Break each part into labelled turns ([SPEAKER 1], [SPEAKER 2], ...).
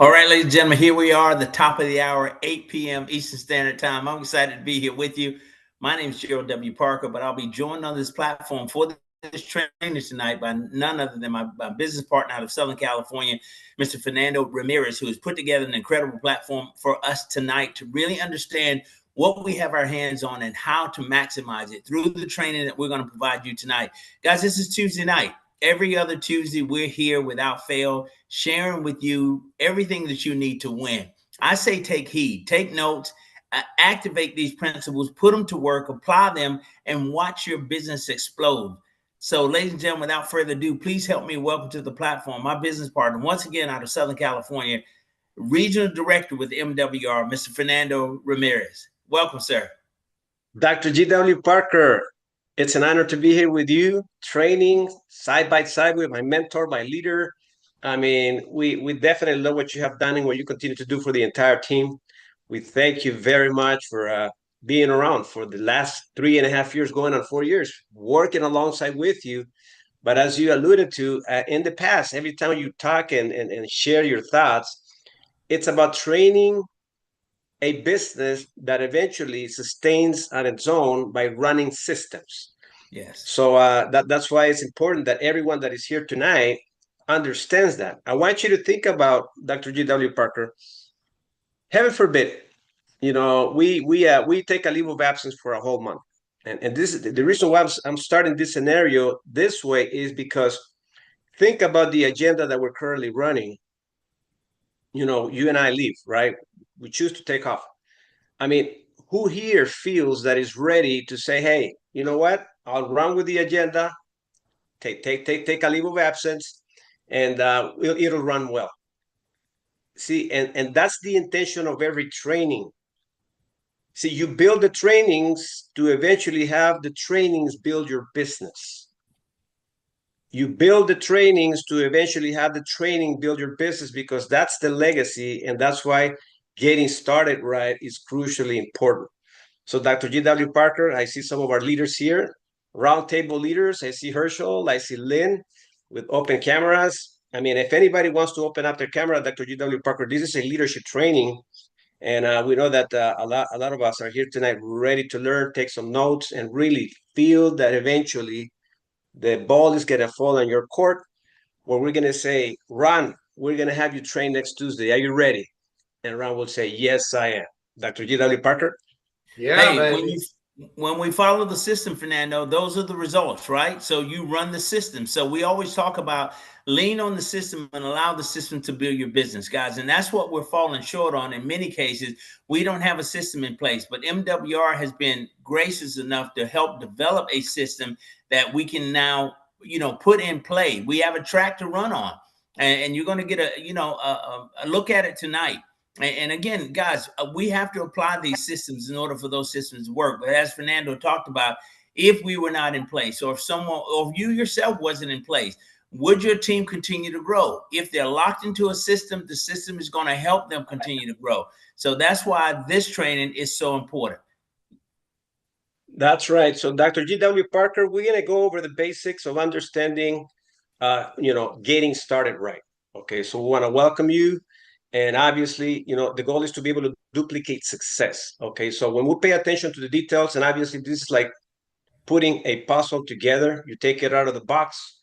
[SPEAKER 1] All right, ladies and gentlemen, here we are, the top of the hour, 8 p.m. Eastern Standard Time. I'm excited to be here with you. My name is Gerald W. Parker, but I'll be joined on this platform for this training tonight by none other than my business partner out of Southern California, Mr. Fernando Ramirez, who has put together an incredible platform for us tonight to really understand what we have our hands on and how to maximize it through the training that we're going to provide you tonight. Guys, this is Tuesday night. Every other Tuesday, we're here without fail, sharing with you everything that you need to win. I say take heed, take notes, activate these principles, put them to work, apply them, and watch your business explode. So, ladies and gentlemen, without further ado, please help me welcome to the platform my business partner, once again out of Southern California, Regional Director with MWR, Mr. Fernando Ramirez. Welcome, sir.
[SPEAKER 2] Dr. G.W. Parker, it's an honor to be here with you, training side by side with my mentor, my leader. I mean, we definitely love what you have done and what you continue to do for the entire team. We thank you very much for being around for the last 3.5 years, going on 4 years, working alongside with you. But as you alluded to in the past, every time you talk and share your thoughts, it's about training a business that eventually sustains on its own by running systems.
[SPEAKER 1] Yes.
[SPEAKER 2] So that's why it's important that everyone that is here tonight understands that. I want you to think about Dr. G.W. Parker. Heaven forbid, we take a leave of absence for a whole month, and this is the reason why I'm starting this scenario this way is because think about the agenda that we're currently running. You and I leave, right? We choose to take off. I mean, who here feels that is ready to say, hey, you know what? I'll run with the agenda, take a leave of absence, and it'll run well. See, and that's the intention of every training. See, you build the trainings to eventually have the trainings build your business. You build the trainings to eventually have the training build your business because that's the legacy, and that's why getting started right is crucially important. So, Dr. G.W. Parker, I see some of our leaders here, roundtable leaders. I see Herschel, I see Lynn with open cameras. I mean, if anybody wants to open up their camera, Dr. G.W. Parker, this is a leadership training. And we know that a lot of us are here tonight ready to learn, take some notes, and really feel that eventually the ball is going to fall on your court where we're going to say, Ron, we're going to have you train next Tuesday. Are you ready? And Ron will say, yes, I am. Dr. G.W. Parker?
[SPEAKER 3] Yeah,
[SPEAKER 1] Hey,
[SPEAKER 3] baby.
[SPEAKER 1] when we follow the system, Fernando, those are the results, right? So you run the system. So we always talk about lean on the system and allow the system to build your business, guys. And that's what we're falling short on in many cases. We don't have a system in place, but MWR has been gracious enough to help develop a system that we can now, put in play. We have a track to run on, and you're going to get a look at it tonight. And again, guys, we have to apply these systems in order for those systems to work. But as Fernando talked about, if we were not in place, or if someone, or if you yourself wasn't in place, would your team continue to grow? If they're locked into a system, the system is going to help them continue to grow. So that's why this training is so important.
[SPEAKER 2] That's right. So, Dr. G.W. Parker, we're going to go over the basics of understanding, getting started right. Okay, so we want to welcome you. And obviously, the goal is to be able to duplicate success. Okay, so when we pay attention to the details, and obviously this is like putting a puzzle together, you take it out of the box,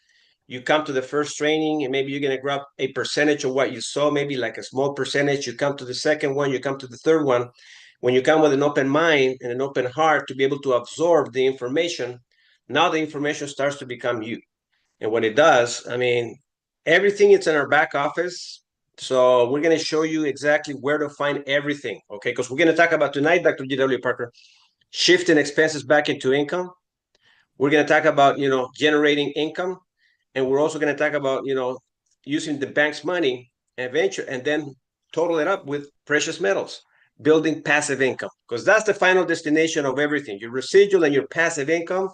[SPEAKER 2] you come to the first training, and maybe you're going to grab a percentage of what you saw, maybe like a small percentage. You come to the second one, you come to the third one. When you come with an open mind and an open heart to be able to absorb the information, now the information starts to become you. And when it does, I mean, everything is in our back office. So we're going to show you exactly where to find everything, okay? Because we're going to talk about tonight, Dr. G.W. Parker, shifting expenses back into income. We're going to talk about, generating income. And we're also going to talk about, using the bank's money and venture, and then total it up with precious metals, building passive income, because that's the final destination of everything. Your residual and your passive income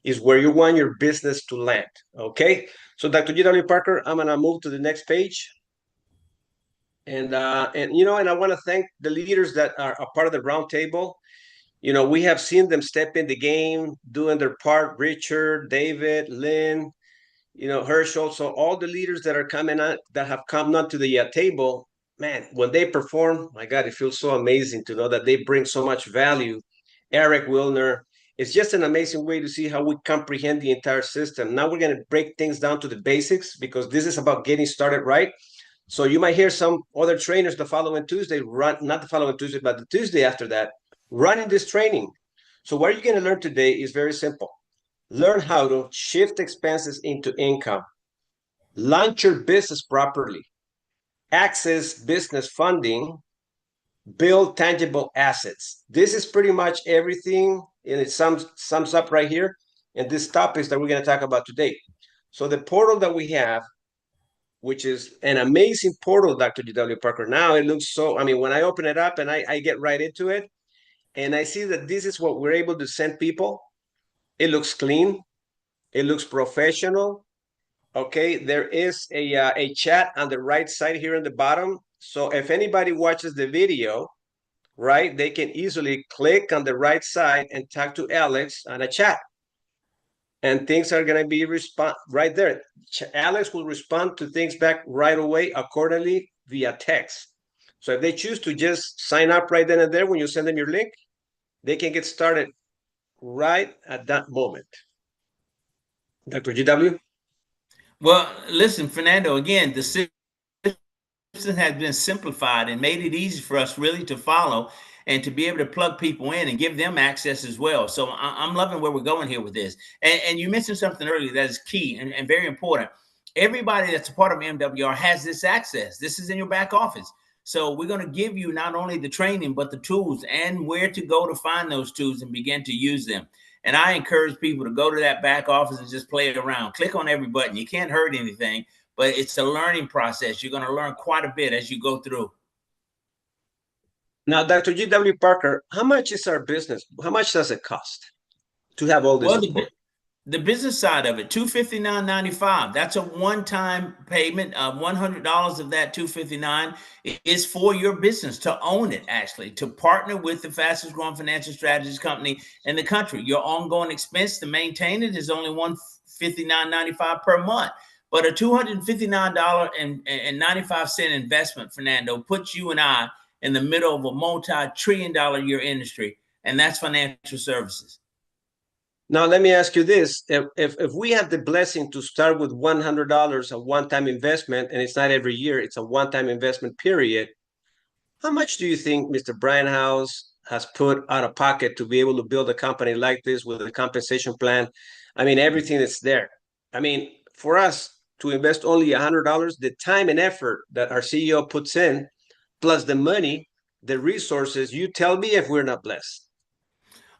[SPEAKER 2] is where you want your business to land. Okay. So, Dr. G.W. Parker, I'm gonna move to the next page. And I want to thank the leaders that are a part of the roundtable. We have seen them step in the game, doing their part. Richard, David, Lynn, Herschel. So all the leaders that are coming on, that have come onto the table, man, when they perform, my God, it feels so amazing to know that they bring so much value. Eric Wilner, it's just an amazing way to see how we comprehend the entire system. Now we're going to break things down to the basics because this is about getting started right. So you might hear some other trainers the following Tuesday not the following Tuesday, but the Tuesday after that, running this training. So what you're going to learn today is very simple. Learn how to shift expenses into income, launch your business properly, access business funding, build tangible assets. This is pretty much everything, and it sums up right here in these topics that we're going to talk about today. So the portal that we have, which is an amazing portal, Dr. G.W. Parker. Now it looks so, I mean, when I open it up and I get right into it, and I see that this is what we're able to send people, it looks clean, it looks professional. Okay, there is a chat on the right side here in the bottom. So if anybody watches the video, right, they can easily click on the right side and talk to Alex on a chat. and things are going to be right there. Alex will respond to things back right away accordingly via text. So if they choose to just sign up right then and there when you send them your link, they can get started right at that moment. Dr. GW?
[SPEAKER 1] Well, listen, Fernando, again, the system has been simplified and made it easy for us really to follow and to be able to plug people in and give them access as well. So I'm loving where we're going here with this. And you mentioned something earlier that is key and very important. Everybody that's a part of MWR has this access. This is in your back office. So we're going to give you not only the training, but the tools and where to go to find those tools and begin to use them. And I encourage people to go to that back office and just play it around. Click on every button. You can't hurt anything, but it's a learning process. You're going to learn quite a bit as you go through.
[SPEAKER 2] Now, Dr. G.W. Parker, how much is our business? How much does it cost to have all this support?
[SPEAKER 1] The business side of it, $259.95. That's a one-time payment. $100 of that $259 is for your business to own it, actually, to partner with the fastest growing financial strategies company in the country. Your ongoing expense to maintain it is only $159.95 per month. But a $259.95 investment, Fernando, puts you and I in the middle of a multi-trillion-dollar year industry, and that's financial services.
[SPEAKER 2] Now, let me ask you this. If we have the blessing to start with $100, a one-time investment, and it's not every year, it's a one-time investment period, how much do you think Mr. Brian House has put out of pocket to be able to build a company like this with a compensation plan? I mean, everything that's there. I mean, for us to invest only $100, the time and effort that our CEO puts in, plus the money, the resources, you tell me if we're not blessed.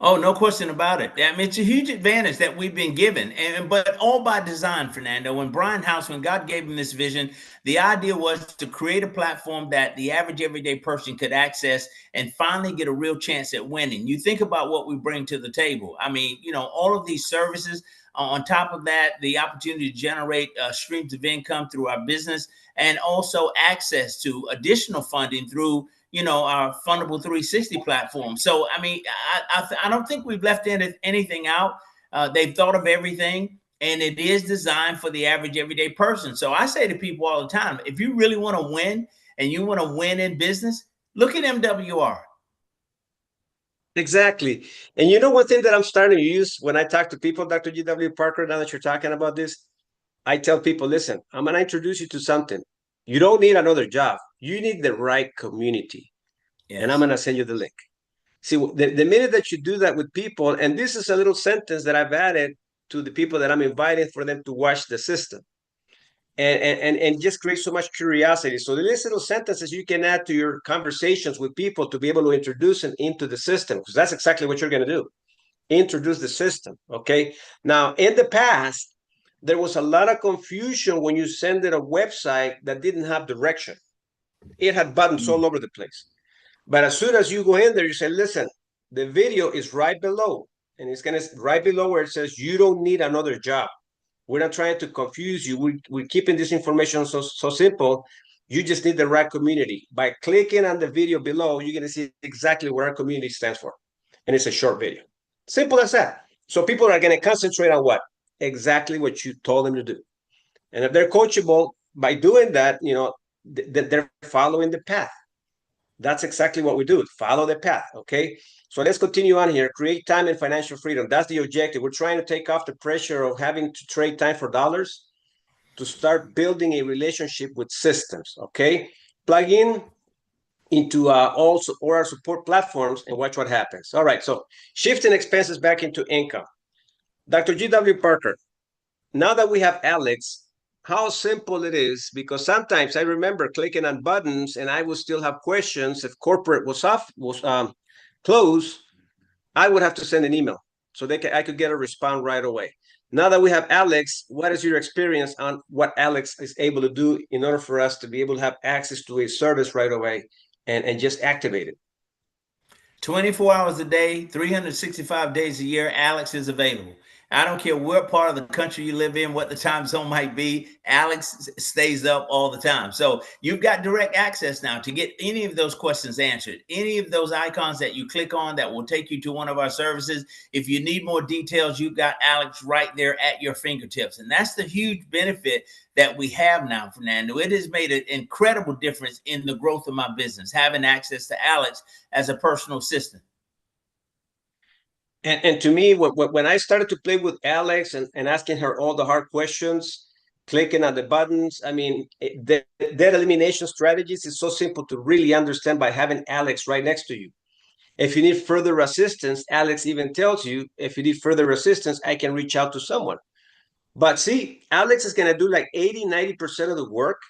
[SPEAKER 1] Oh, no question about it. I mean, it's a huge advantage that we've been given, but all by design, Fernando. When Brian House, when God gave him this vision, the idea was to create a platform that the average everyday person could access and finally get a real chance at winning. You think about what we bring to the table. I mean, all of these services. On top of that, the opportunity to generate streams of income through our business and also access to additional funding through our Fundable 360 platform. So, I mean, I don't think we've left anything out. They've thought of everything, and it is designed for the average everyday person. So I say to people all the time, if you really want to win and you want to win in business, look at MWR.
[SPEAKER 2] Exactly. And one thing that I'm starting to use when I talk to people, Dr. G.W. Parker, now that you're talking about this, I tell people, listen, I'm going to introduce you to something. You don't need another job. You need the right community. Yes. And I'm going to send you the link. See, the minute that you do that with people, and this is a little sentence that I've added to the people that I'm inviting for them to watch the system. And just create so much curiosity. So these little sentences you can add to your conversations with people to be able to introduce them into the system, because that's exactly what you're going to do. Introduce the system, okay? Now, in the past, there was a lot of confusion when you send it a website that didn't have direction. It had buttons all over the place. But as soon as you go in there, you say, listen, the video is right below. And it's going to right below where it says, you don't need another job. We're not trying to confuse you. We're keeping this information so simple. You just need the right community. By clicking on the video below, you're going to see exactly what our community stands for. And it's a short video. Simple as that. So people are going to concentrate on what? Exactly what you told them to do. And if they're coachable, by doing that, they're following the path. That's exactly what we do. Follow the path, okay? So let's continue on here. Create time and financial freedom. That's the objective. We're trying to take off the pressure of having to trade time for dollars to start building a relationship with systems, okay? Plug into all our support platforms and watch what happens. All right, so shifting expenses back into income. Dr. G.W. Parker, now that we have Alex, how simple it is, because sometimes I remember clicking on buttons and I would still have questions. If corporate was closed, I would have to send an email so I could get a response right away. Now that we have Alex, what is your experience on what Alex is able to do in order for us to be able to have access to a service right away and just activate it?
[SPEAKER 1] 24 hours a day, 365 days a year, Alex is available. I don't care what part of the country you live in, what the time zone might be. Alex stays up all the time. So you've got direct access now to get any of those questions answered. Any of those icons that you click on that will take you to one of our services. If you need more details, you've got Alex right there at your fingertips. And that's the huge benefit that we have now, Fernando. It has made an incredible difference in the growth of my business, having access to Alex as a personal assistant.
[SPEAKER 2] And to me, when I started to play with Alex and asking her all the hard questions, clicking on the buttons, I mean, the debt elimination strategies is so simple to really understand by having Alex right next to you. If you need further assistance, Alex even tells you, if you need further assistance, I can reach out to someone. But see, Alex is going to do like 80-90% of the work.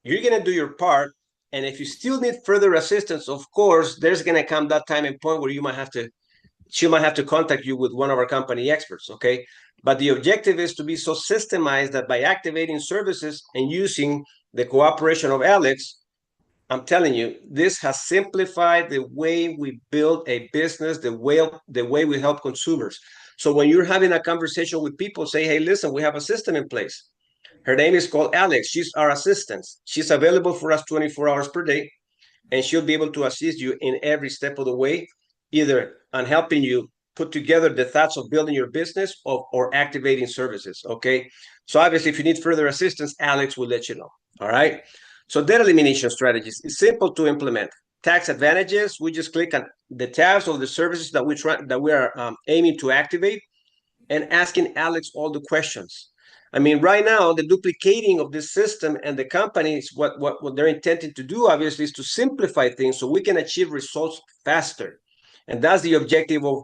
[SPEAKER 2] You're going to do your part. And if you still need further assistance, of course, there's going to come that time and point where she might have to contact you with one of our company experts, okay? But the objective is to be so systemized that by activating services and using the cooperation of Alex, I'm telling you, this has simplified the way we build a business, the way we help consumers. So when you're having a conversation with people, say, hey, listen, we have a system in place. Her name is called Alex. She's our assistant. She's available for us 24 hours per day, and she'll be able to assist you in every step of the way, either on helping you put together the thoughts of building your business or activating services, okay? So obviously, if you need further assistance, Alex will let you know, all right? So debt elimination strategies is simple to implement. Tax advantages, we just click on the tabs of the services that we are aiming to activate and asking Alex all the questions. I mean, right now, the duplicating of this system and the companies, what they're intending to do, obviously, is to simplify things so we can achieve results faster. And that's the objective of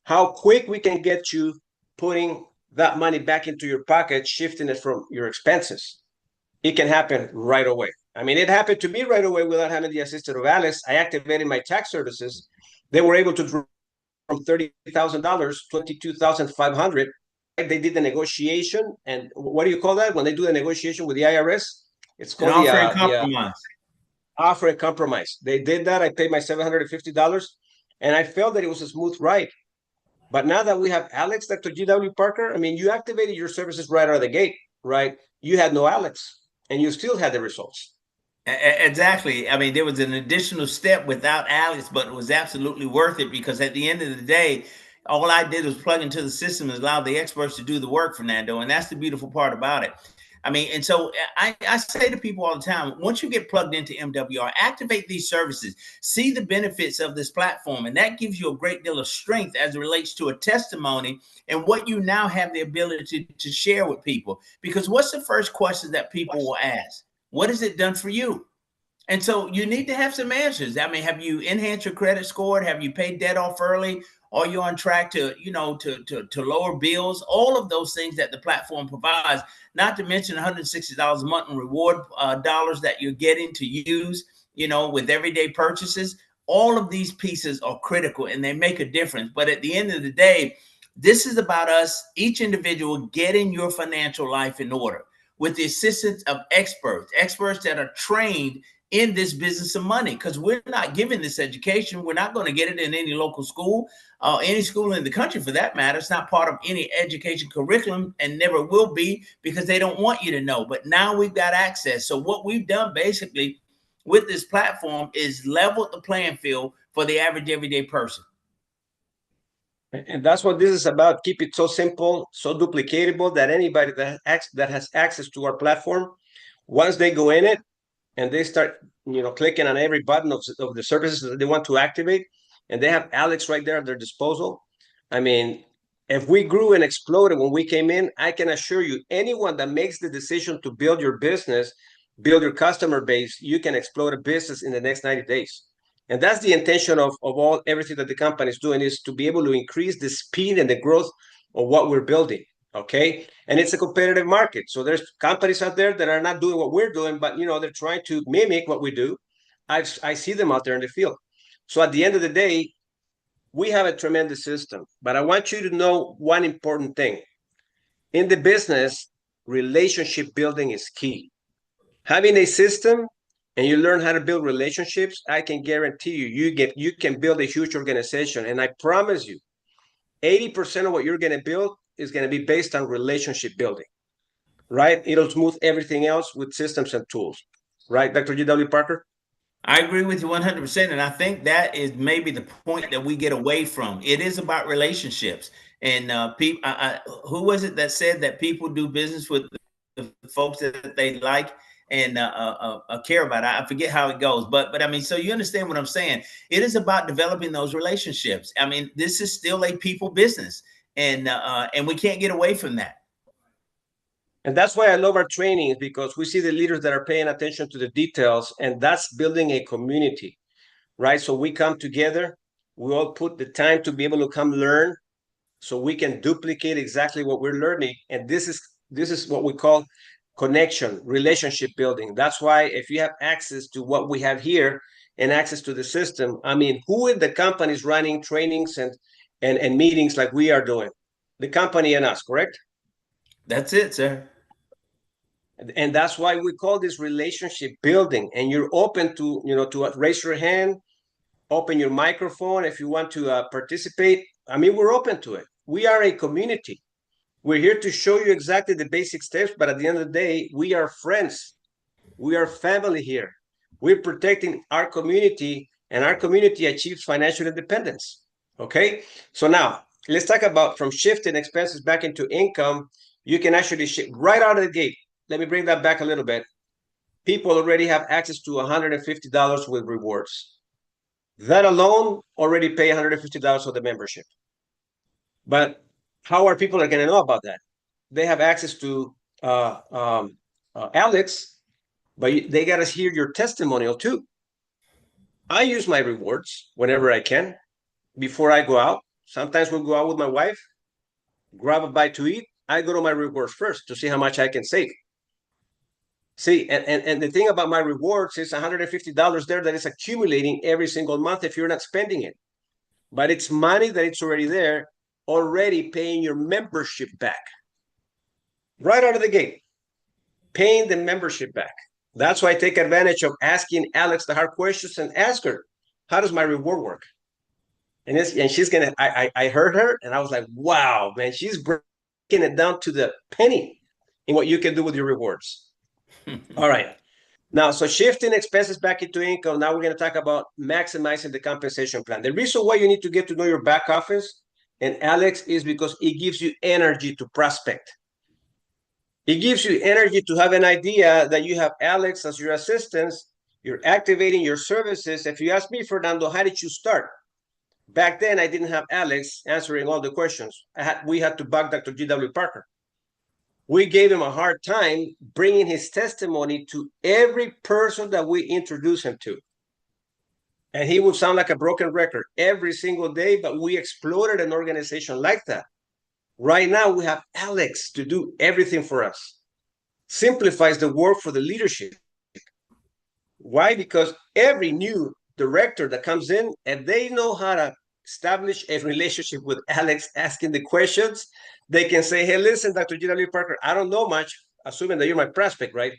[SPEAKER 2] how quick we can get you putting that money back into your pocket, shifting it from your expenses. It can happen right away. I mean, it happened to me right away without having the assistance of Alex. I activated my tax services. They were able to draw from $30,000, 22,500. They did the negotiation, and what do you call that when they do the negotiation with the IRS? It's called
[SPEAKER 1] an offer and compromise.
[SPEAKER 2] Offer and compromise. They did that. I paid my $750, and I felt that it was a smooth ride. But now that we have Alex, Dr. G.W. Parker, I mean, you activated your services right out of the gate, right? You had no Alex, and you still had the results.
[SPEAKER 1] Exactly. I mean, there was an additional step without Alex, but it was absolutely worth it because at the end of the day, all I did was plug into the system and allow the experts to do the work, Fernando. And that's the beautiful part about it. I mean, and so I say to people all the time, once you get plugged into MWR, activate these services, see the benefits of this platform. And that gives you a great deal of strength as it relates to a testimony and what you now have the ability to share with people. Because what's the first question that people will ask? What has it done for you? And so you need to have some answers. I mean, have you enhanced your credit score? Have you paid debt off early? Are you on track to, to lower bills? All of those things that the platform provides, not to mention $160 a month in reward dollars that you're getting to use, with everyday purchases. All of these pieces are critical and they make a difference. But at the end of the day, this is about us, each individual, getting your financial life in order with the assistance of experts that are trained in this business of money, because we're not giving this education. We're not going to get it in any local school, any school in the country for that matter. It's not part of any education curriculum and never will be because they don't want you to know. But now we've got access. So what we've done basically with this platform is leveled the playing field for the average everyday person.
[SPEAKER 2] And that's what this is about. Keep it so simple, so duplicatable that anybody that has access to our platform, once they go in it and they start, clicking on every button of the services that they want to activate, and they have Alex right there at their disposal. I mean, if we grew and exploded when we came in, I can assure you, anyone that makes the decision to build your business, build your customer base, you can explode a business in the next 90 days. And that's the intention of everything that the company is doing, is to be able to increase the speed and the growth of what we're building. Okay. And it's a competitive market. So there's companies out there that are not doing what we're doing, but they're trying to mimic what we do. I see them out there in the field. So at the end of the day, we have a tremendous system, but I want you to know one important thing. In the business, relationship building is key. Having a system and you learn how to build relationships, I can guarantee you can build a huge organization. And I promise you, 80% of what you're going to build is going to be based on relationship building, right? It'll smooth everything else with systems and tools, right, Dr. G.W. Parker?
[SPEAKER 1] I agree with you 100%. And I think that is maybe the point that we get away from. It is about relationships. And people, who was it that said that people do business with the folks that they like and care about? I forget how it goes, but I mean, so you understand what I'm saying. It is about developing those relationships. I mean, this is still a people business, and we can't get away from that.
[SPEAKER 2] And that's why I love our trainings, because we see the leaders that are paying attention to the details, and that's building a community, right? So we come together, we all put the time to be able to come learn, so we can duplicate exactly what we're learning. And this is what we call connection, relationship building. That's why if you have access to what we have here and access to the system, I mean, who in the company is running trainings and meetings like we are doing? The company and us, correct?
[SPEAKER 1] That's it, sir.
[SPEAKER 2] And that's why we call this relationship building. And you're open to, to raise your hand, open your microphone if you want to participate. I mean, we're open to it. We are a community. We're here to show you exactly the basic steps, but at the end of the day, we are friends. We are family here. We're protecting our community, and our community achieves financial independence. Okay? So now, let's talk about from shifting expenses back into income. You can actually shift right out of the gate. Let me bring that back a little bit. People already have access to $150 with rewards. That alone already pay $150 for the membership. But how are people going to know about that? They have access to Alex, but they got to hear your testimonial too. I use my rewards whenever I can before I go out. Sometimes we'll go out with my wife, grab a bite to eat. I go to my rewards first to see how much I can save. See, and the thing about my rewards is $150 there that is accumulating every single month if you're not spending it. But it's money that it's already there, already paying your membership back. Right out of the gate, paying the membership back. That's why I take advantage of asking Alex the hard questions and ask her, how does my reward work? And she's gonna, I heard her and I was like, wow, man, she's breaking it down to the penny in what you can do with your rewards. All right. Now, so shifting expenses back into income, now we're going to talk about maximizing the compensation plan. The reason why you need to get to know your back office and Alex is because it gives you energy to prospect. It gives you energy to have an idea that you have Alex as your assistant. You're activating your services. If you ask me, Fernando, how did you start? Back then, I didn't have Alex answering all the questions. We had to bug Dr. G.W. Parker. We gave him a hard time bringing his testimony to every person that we introduced him to. And he would sound like a broken record every single day, but we exploded an organization like that. Right now, we have Alex to do everything for us. Simplifies the work for the leadership. Why? Because every new director that comes in, and they know how to establish a relationship with Alex, asking the questions, they can say, hey, listen, Dr. G.W. Parker, I don't know much, assuming that you're my prospect, right?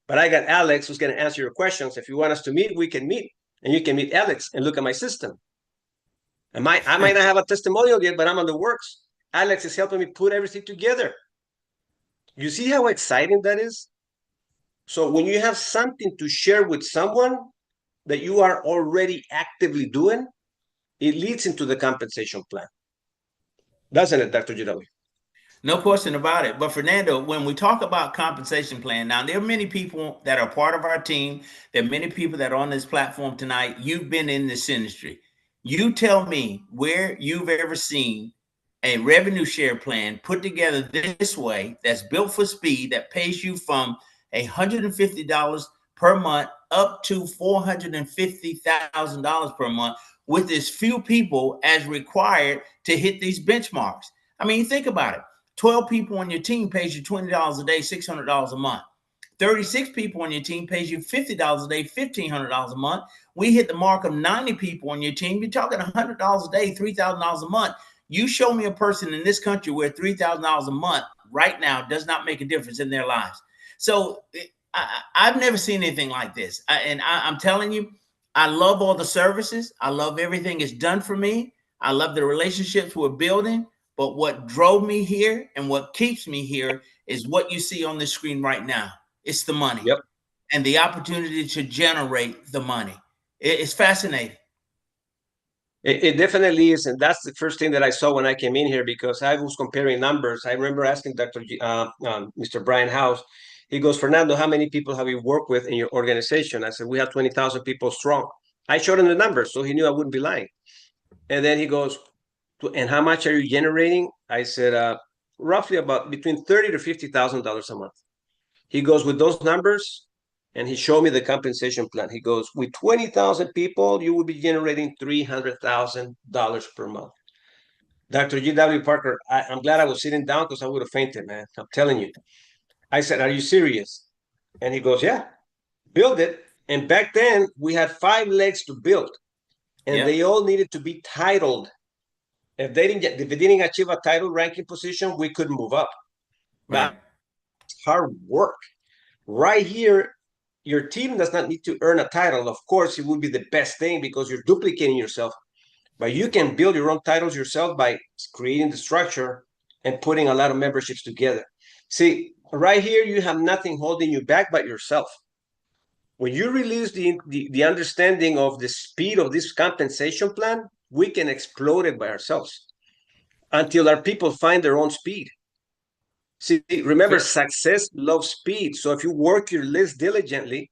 [SPEAKER 2] But I got Alex who's going to answer your questions. If you want us to meet, we can meet. And you can meet Alex and look at my system. I might not have a testimonial yet, but I'm on the works. Alex is helping me put everything together. You see how exciting that is? So when you have something to share with someone that you are already actively doing, it leads into the compensation plan. Doesn't it, Dr. G.W.?
[SPEAKER 1] No question about it. But Fernando, when we talk about compensation plan, now there are many people that are part of our team. There are many people that are on this platform tonight. You've been in this industry. You tell me where you've ever seen a revenue share plan put together this way, that's built for speed, that pays you from $150 per month up to $450,000 per month with as few people as required to hit these benchmarks. I mean, think about it. 12 people on your team pays you $20 a day, $600 a month. 36 people on your team pays you $50 a day, $1,500 a month. We hit the mark of 90 people on your team. You're talking $100 a day, $3,000 a month. You show me a person in this country where $3,000 a month right now does not make a difference in their lives. So I've never seen anything like this. I'm telling you, I love all the services. I love everything it's done for me. I love the relationships we're building. But what drove me here and what keeps me here is what you see on the screen right now. It's the money
[SPEAKER 2] Yep.
[SPEAKER 1] and the opportunity to generate the money. It's fascinating.
[SPEAKER 2] It definitely is, and that's the first thing that I saw when I came in here because I was comparing numbers. I remember asking Mr. Brian House. He goes, Fernando, how many people have you worked with in your organization? I said, we have 20,000 people strong. I showed him the numbers, so he knew I wouldn't be lying. And then he goes, and how much are you generating? I said, roughly about between $30,000 to $50,000 a month. He goes, with those numbers, and he showed me the compensation plan. He goes, with 20,000 people, you will be generating $300,000 per month. Dr. G.W. Parker, I'm glad I was sitting down because I would have fainted, man. I'm telling you. I said, are you serious? And he goes, yeah, build it. And back then, we had 5 legs to build, and they all needed to be titled. If they didn't achieve a title ranking position, we couldn't move up.
[SPEAKER 1] Right.
[SPEAKER 2] That's hard work. Right here, your team does not need to earn a title. Of course, it would be the best thing because you're duplicating yourself. But you can build your own titles yourself by creating the structure and putting a lot of memberships together. See, right here, you have nothing holding you back but yourself. When you release the understanding of the speed of this compensation plan, we can explode it by ourselves until our people find their own speed. See, remember, success loves speed. So if you work your list diligently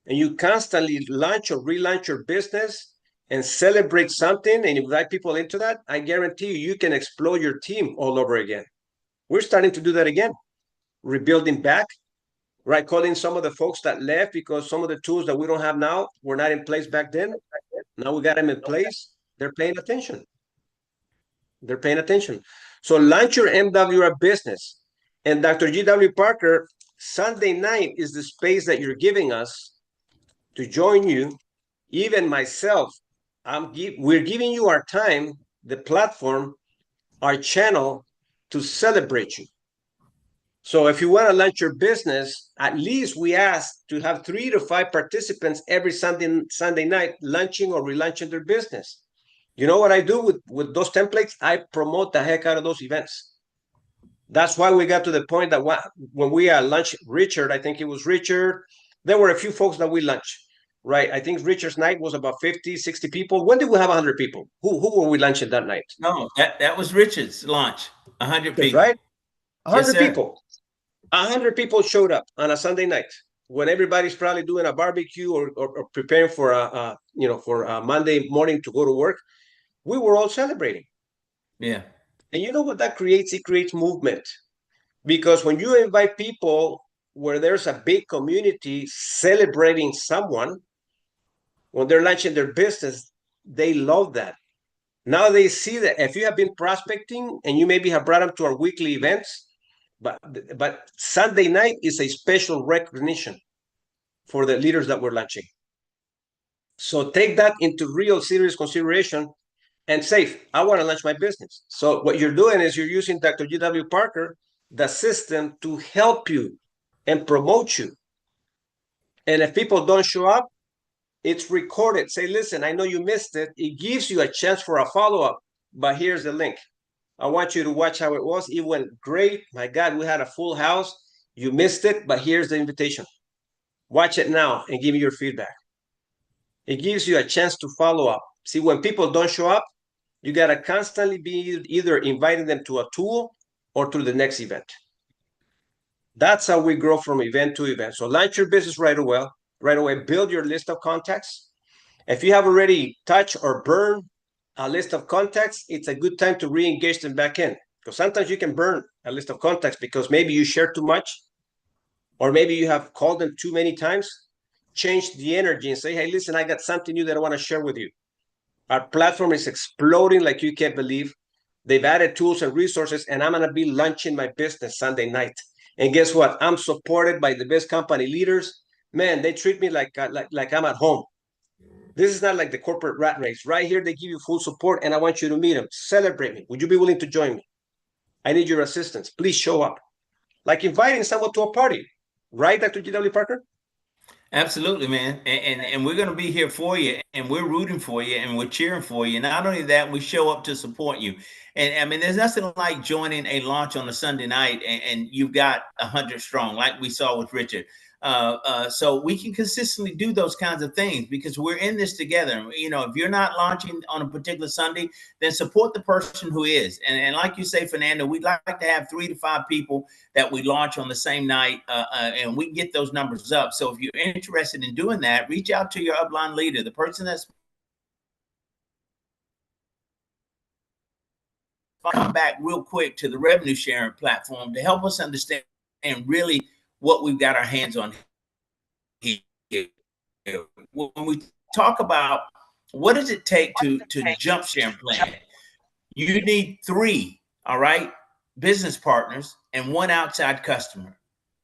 [SPEAKER 2] and you constantly launch or relaunch your business and celebrate something and invite people into that, I guarantee you can explode your team all over again. We're starting to do that again, rebuilding back, right? Calling some of the folks that left because some of the tools that we don't have now were not in place back then. Now we got them in place. They're paying attention. They're paying attention. So launch your MWR business. And Dr. G.W. Parker, Sunday night is the space that you're giving us to join you. Even myself, we're giving you our time, the platform, our channel to celebrate you. So if you want to launch your business, at least we ask to have 3 to 5 participants every Sunday night launching or relaunching their business. You know what I do with those templates? I promote the heck out of those events. That's why we got to the point that when we launched Richard, I think it was Richard, there were a few folks that we launched, right? I think Richard's night was about 50, 60 people. When did we have 100 people? Who were we launching that night?
[SPEAKER 1] No, that was Richard's launch. 100 people.
[SPEAKER 2] Right? 100
[SPEAKER 1] Yes,
[SPEAKER 2] people. 100 people showed up on a Sunday night when everybody's probably doing a barbecue or preparing for a Monday morning to go to work. We were all celebrating.
[SPEAKER 1] Yeah.
[SPEAKER 2] And you know what that creates? It creates movement. Because when you invite people where there's a big community celebrating someone, when they're launching their business, they love that. Now they see that if you have been prospecting and you maybe have brought them to our weekly events, but Sunday night is a special recognition for the leaders that we're launching. So take that into real serious consideration and say, I want to launch my business. So what you're doing is you're using Dr. G.W. Parker, the system, to help you and promote you. And if people don't show up, it's recorded. Say, listen, I know you missed it. It gives you a chance for a follow-up, but here's the link. I want you to watch how it was. It went great. My God, we had a full house. You missed it, but here's the invitation. Watch it now and give me your feedback. It gives you a chance to follow up. See, when people don't show up, you got to constantly be either inviting them to a tool or to the next event. That's how we grow from event to event. So launch your business right away, build your list of contacts. If you have already touched or burned a list of contacts, it's a good time to re-engage them back in. Because sometimes you can burn a list of contacts because maybe you share too much, or maybe you have called them too many times. Change the energy and say, hey, listen, I got something new that I want to share with you. Our platform is exploding like you can't believe. They've added tools and resources, and I'm going to be launching my business Sunday night. And guess what? I'm supported by the best company leaders. Man, they treat me like I'm at home. This is not like the corporate rat race. Right here, they give you full support, and I want you to meet them. Celebrate me. Would you be willing to join me? I need your assistance. Please show up. Like inviting someone to a party. Right, Dr. G.W. Parker?
[SPEAKER 1] Absolutely, man. And we're going to be here for you, and we're rooting for you, and we're cheering for you. Not only that, we show up to support you. And I mean, there's nothing like joining a launch on a Sunday night, and you've got 100 strong, like we saw with Richard. So we can consistently do those kinds of things because we're in this together. You know, if you're not launching on a particular Sunday, then support the person who is. And like you say, Fernando, we'd like to have 3 to 5 people that we launch on the same night, and we get those numbers up. So if you're interested in doing that, reach out to your upline leader, the person that's come back real quick to the revenue sharing platform to help us understand and really what we've got our hands on here. When we talk about what does it take to jump sharing plan, you need 3, all right, business partners and 1 outside customer.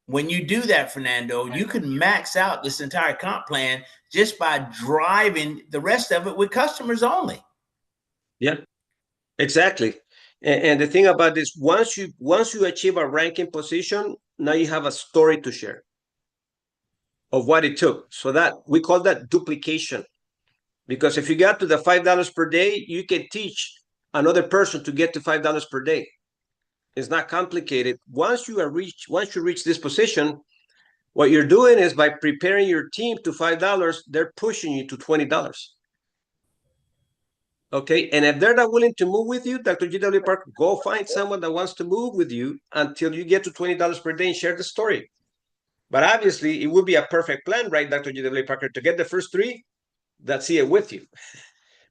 [SPEAKER 1] When you do that, Fernando, you can max out this entire comp plan just by driving the rest of it with customers only.
[SPEAKER 2] Yeah, exactly. And the thing about this, once you achieve a ranking position, now you have a story to share of what it took. So that we call that duplication. Because if you got to the $5 per day, you can teach another person to get to $5 per day. It's not complicated. Once you reach this position, what you're doing is by preparing your team to $5, they're pushing you to $20. Okay, and if they're not willing to move with you, Dr. G.W. Parker, go find someone that wants to move with you until you get to $20 per day and share the story. But obviously, it would be a perfect plan, right, Dr. G.W. Parker, to get the first 3 that see it with you.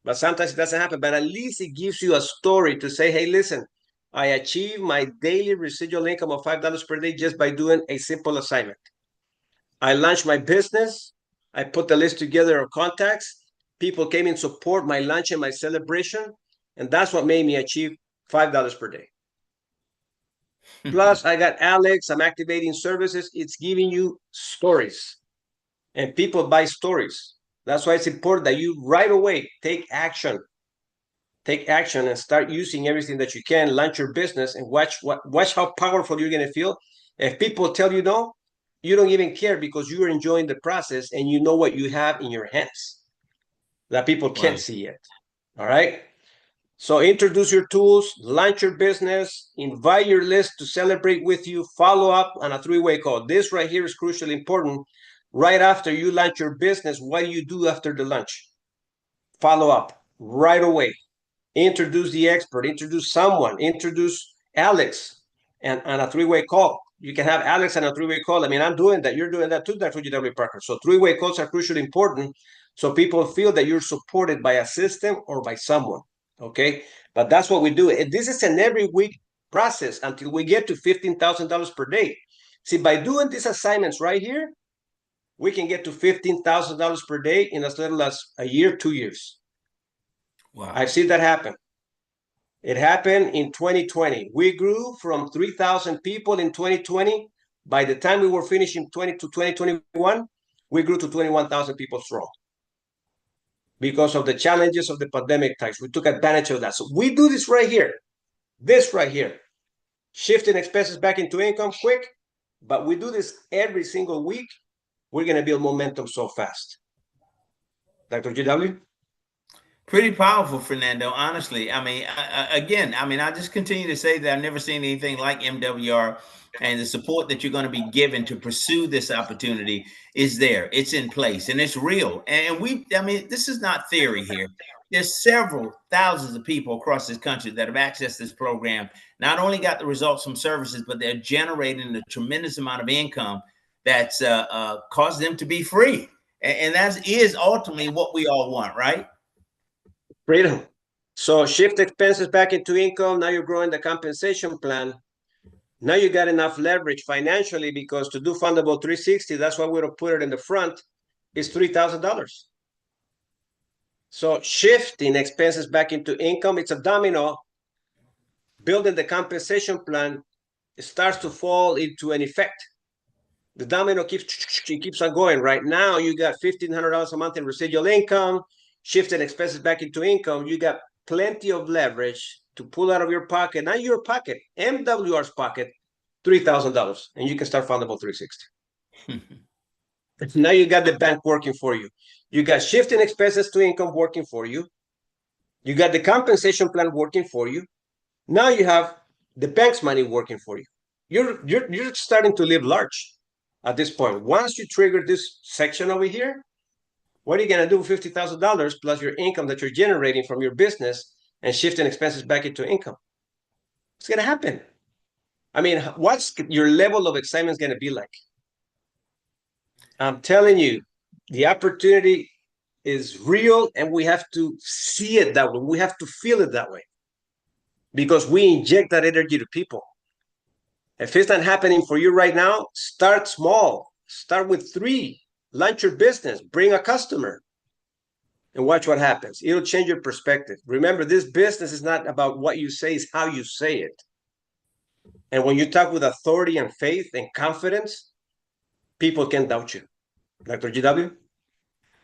[SPEAKER 2] But sometimes it doesn't happen. But at least it gives you a story to say, hey, listen, I achieved my daily residual income of $5 per day just by doing a simple assignment. I launched my business. I put the list together of contacts. People came in support my lunch and my celebration. And that's what made me achieve $5 per day. Plus, I got Alex. I'm activating services. It's giving you stories. And people buy stories. That's why it's important that you right away take action. Take action and start using everything that you can. Launch your business and watch how powerful you're going to feel. If people tell you no, you don't even care because you're enjoying the process and you know what you have in your hands that people can't see yet. All right. So introduce your tools, launch your business, invite your list to celebrate with you, follow up on a 3-way call. This right here is crucially important. Right after you launch your business, what do you do after the launch? Follow up right away. Introduce the expert, introduce someone, introduce Alex and a 3-way call. You can have Alex and a 3-way call. I mean, I'm doing that. You're doing that too, Dr. G.W. Parker. So 3-way calls are crucially important so people feel that you're supported by a system or by someone. Okay. But that's what we do. And this is an every week process until we get to $15,000 per day. See, by doing these assignments right here, we can get to $15,000 per day in as little as a year, 2 years.
[SPEAKER 1] Wow.
[SPEAKER 2] I've seen that happen. It happened in 2020. We grew from 3,000 people in 2020. By the time we were finishing 2021, we grew to 21,000 people strong because of the challenges of the pandemic times. We took advantage of that. So we do this right here, shifting expenses back into income quick, but we do this every single week. We're going to build momentum so fast. Dr. GW?
[SPEAKER 1] Pretty powerful, Fernando. Honestly, I mean, I just continue to say that I've never seen anything like MWR, and the support that you're going to be given to pursue this opportunity is there. It's in place, and it's real. And this is not theory here. There's several thousands of people across this country that have accessed this program. Not only got the results from services, but they're generating a tremendous amount of income that's caused them to be free. And that is ultimately what we all want, right?
[SPEAKER 2] Freedom. So shift expenses back into income. Now you're growing the compensation plan. Now you got enough leverage financially because to do Fundable 360, that's why we don't put it in the front, is $3,000. So shifting expenses back into income, it's a domino. Building the compensation plan, it starts to fall into an effect. The domino keeps on going. Right now, you got $1,500 a month in residual income, shifting expenses back into income. You got plenty of leverage to pull out of your pocket, not your pocket, MWR's pocket, $3,000, and you can start Fundable 360. Now you got the bank working for you. You got shifting expenses to income working for you. You got the compensation plan working for you. Now you have the bank's money working for you. You're starting to live large at this point. Once you trigger this section over here, what are you gonna do with $50,000 plus your income that you're generating from your business and shifting expenses back into income? It's gonna happen. I mean, what's your level of excitement gonna be like? I'm telling you, the opportunity is real, and we have to see it that way. We have to feel it that way because we inject that energy to people. If it's not happening for you right now, start small. Start with 3. Launch your business. Bring a customer and watch what happens. It'll change your perspective. Remember, this business is not about what you say, it's how you say it. And when you talk with authority and faith and confidence, people can doubt you. Dr. GW?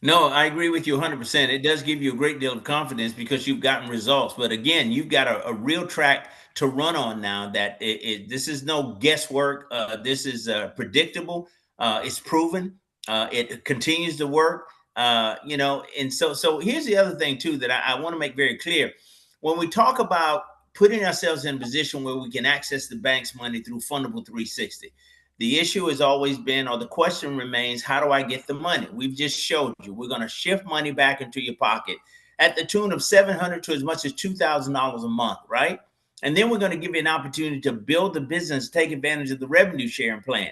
[SPEAKER 1] No, I agree with you 100%. It does give you a great deal of confidence because you've gotten results. But again, you've got a real track to run on now that this is no guesswork. This is predictable. It's proven. It continues to work. And so here's the other thing, too, that I want to make very clear. When we talk about putting ourselves in a position where we can access the bank's money through Fundable 360, the issue has always been, or the question remains, how do I get the money? We've just showed you. We're going to shift money back into your pocket at the tune of $700 to as much as $2,000 a month, right? And then we're going to give you an opportunity to build the business, take advantage of the revenue sharing plan.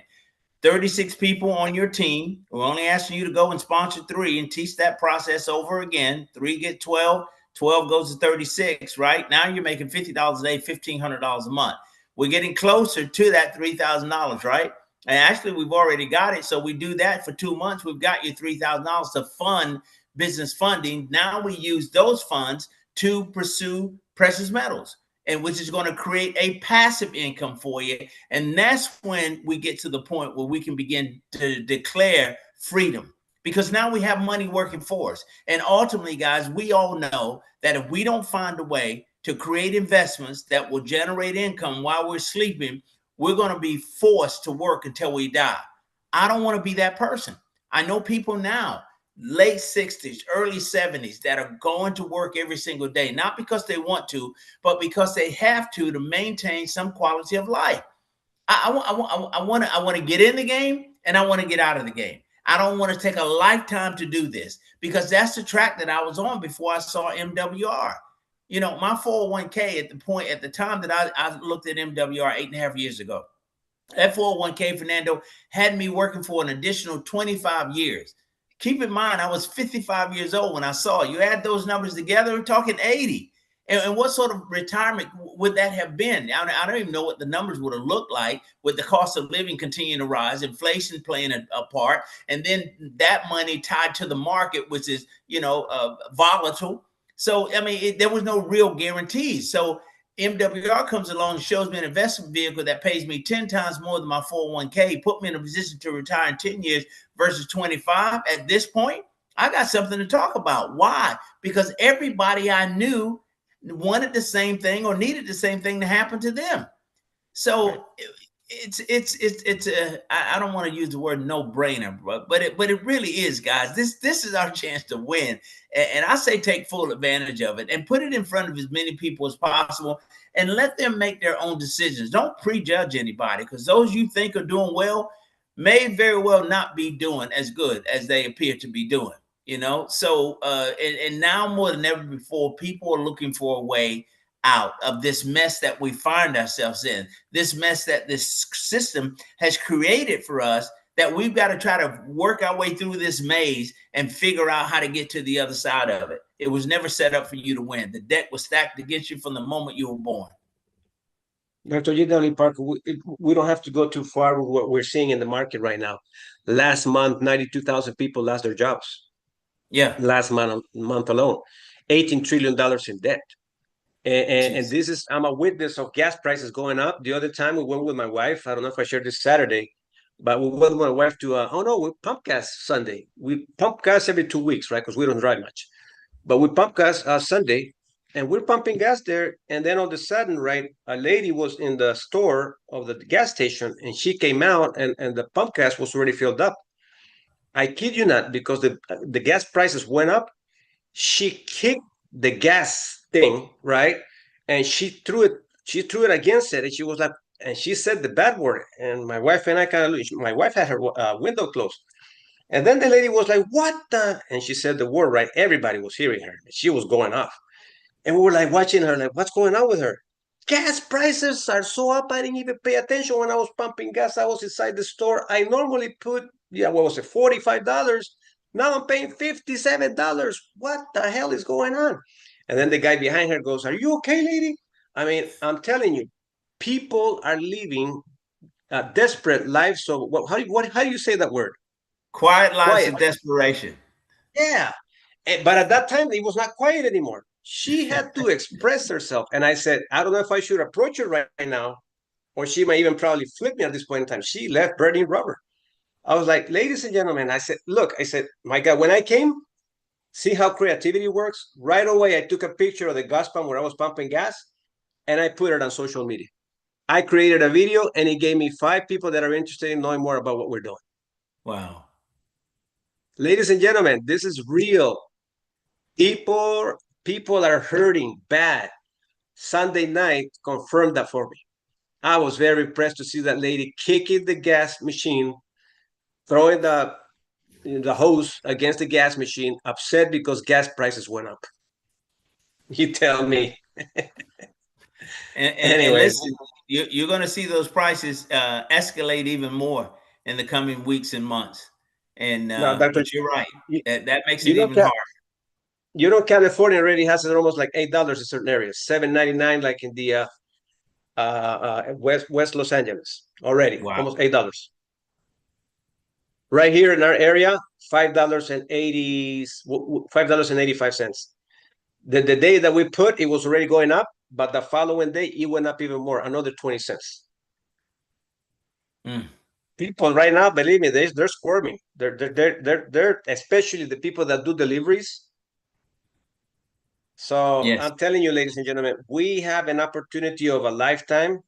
[SPEAKER 1] 36 people on your team. We're only asking you to go and sponsor 3 and teach that process over again. 3 get 12, 12 goes to 36, right? Now you're making $50 a day, $1,500 a month. We're getting closer to that $3,000, right? And actually, we've already got it. So we do that for 2 months. We've got you $3,000 to fund business funding. Now we use those funds to pursue precious metals, and which is going to create a passive income for you. And that's when we get to the point where we can begin to declare freedom, because now we have money working for us. And ultimately, guys, we all know that if we don't find a way to create investments that will generate income while we're sleeping, we're going to be forced to work until we die. I don't want to be that person. I know people now, late 60s, early 70s, that are going to work every single day, not because they want to, but because they have to maintain some quality of life. I want to get in the game, and I want to get out of the game. I don't want to take a lifetime to do this, because that's the track that I was on before I saw MWR. You know, my 401k at the time that I looked at MWR 8.5 years ago, that 401k, Fernando, had me working for an additional 25 years. Keep in mind, I was 55 years old when I saw it. You add those numbers together, we're talking 80. And what sort of retirement would that have been? I don't even know what the numbers would have looked like with the cost of living continuing to rise, inflation playing a part, and then that money tied to the market, which is, volatile. So, I mean, there was no real guarantees. So MWR comes along and shows me an investment vehicle that pays me 10 times more than my 401k, put me in a position to retire in 10 years versus 25. At this point, I got something to talk about. Why? Because everybody I knew wanted the same thing or needed the same thing to happen to them. So I don't want to use the word no brainer, but it really is, guys. This is our chance to win, and I say take full advantage of it and put it in front of as many people as possible, and let them make their own decisions. Don't prejudge anybody, because those you think are doing well may very well not be doing as good as they appear to be doing. So and now more than ever before, people are looking for a way out of this mess that we find ourselves in, this mess that this system has created for us, that we've got to try to work our way through this maze and figure out how to get to the other side of it. It was never set up for you to win. The deck was stacked against you from the moment you were born.
[SPEAKER 2] Dr. G.W. Parker, we don't have to go too far with what we're seeing in the market right now. Last month, 92,000 people lost their jobs.
[SPEAKER 1] Yeah.
[SPEAKER 2] Last month alone, $18 trillion in debt. And this is, I'm a witness of gas prices going up. The other time we went with my wife, I don't know if I shared this Saturday, but we went with my wife to, we pump gas Sunday. We pump gas every 2 weeks, right? Because we don't drive much. But we pump gas Sunday, and we're pumping gas there. And then all of a sudden, right, a lady was in the store of the gas station, and she came out, and the pump gas was already filled up. I kid you not, because the gas prices went up. She kicked the gas thing, right? And she threw it against it, and she was like, and she said the bad word. And my wife and I kind of, my wife had her window closed. And then the lady was like, "What the?" And she said the word right. Everybody was hearing her. She was going off. And we were like watching her, like, what's going on with her? Gas prices are so up. I didn't even pay attention when I was pumping gas. I was inside the store. I normally put, yeah, what was it, $45. Now I'm paying $57. What the hell is going on? And then the guy behind her goes, "Are you okay, lady?" I mean, I'm telling you, people are living desperate lives. So how do you say that word?
[SPEAKER 1] Quiet lives
[SPEAKER 2] Quiet.
[SPEAKER 1] of desperation.
[SPEAKER 2] Yeah. But at that time, it was not quiet anymore. She had to express herself. And I said, I don't know if I should approach her right now, or she might even probably flip me at this point in time. She left burning rubber. I was like, ladies and gentlemen, I said, look, I said, my God, when I came, see how creativity works? Right away, I took a picture of the gas pump where I was pumping gas, and I put it on social media. I created a video, and it gave me 5 people that are interested in knowing more about what we're doing.
[SPEAKER 1] Wow.
[SPEAKER 2] Ladies and gentlemen, this is real. People are hurting bad. Sunday night confirmed that for me. I was very impressed to see that lady kicking the gas machine, throwing the hose against the gas machine, upset because gas prices went up. You tell me.
[SPEAKER 1] And
[SPEAKER 2] Anyways,
[SPEAKER 1] listen, you're going to see those prices escalate even more in the coming weeks and months. And
[SPEAKER 2] now, Doctor,
[SPEAKER 1] but you're right.
[SPEAKER 2] you,
[SPEAKER 1] That makes
[SPEAKER 2] you
[SPEAKER 1] it
[SPEAKER 2] know,
[SPEAKER 1] even harder.
[SPEAKER 2] California already has it almost like $8 in certain areas, $7.99 like in the West Los Angeles already,
[SPEAKER 1] Wow.
[SPEAKER 2] almost $8. Right here in our area, $5.85. The day that we put, it was already going up, but the following day it went up even more, another 20 cents.
[SPEAKER 1] Mm.
[SPEAKER 2] People right now, believe me, they're squirming. They're especially the people that do deliveries. So
[SPEAKER 1] Yes.
[SPEAKER 2] I'm telling you, ladies and gentlemen, we have an opportunity of a lifetime.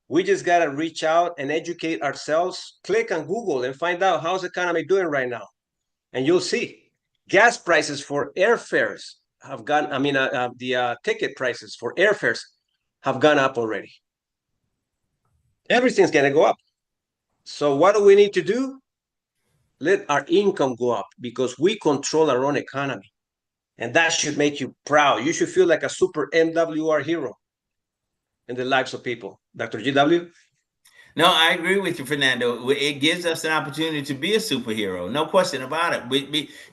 [SPEAKER 2] We just gotta reach out and educate ourselves. Click on Google and find out how's the economy doing right now, and you'll see gas prices for airfares have gone. I mean, the ticket prices for airfares have gone up already. Everything's gonna go up. So what do we need to do? Let our income go up because we control our own economy, and that should make you proud. You should feel like a super MWR hero in the lives of people. Dr. GW.
[SPEAKER 1] No, I agree with you, Fernando. It gives us an opportunity to be a superhero, no question about it.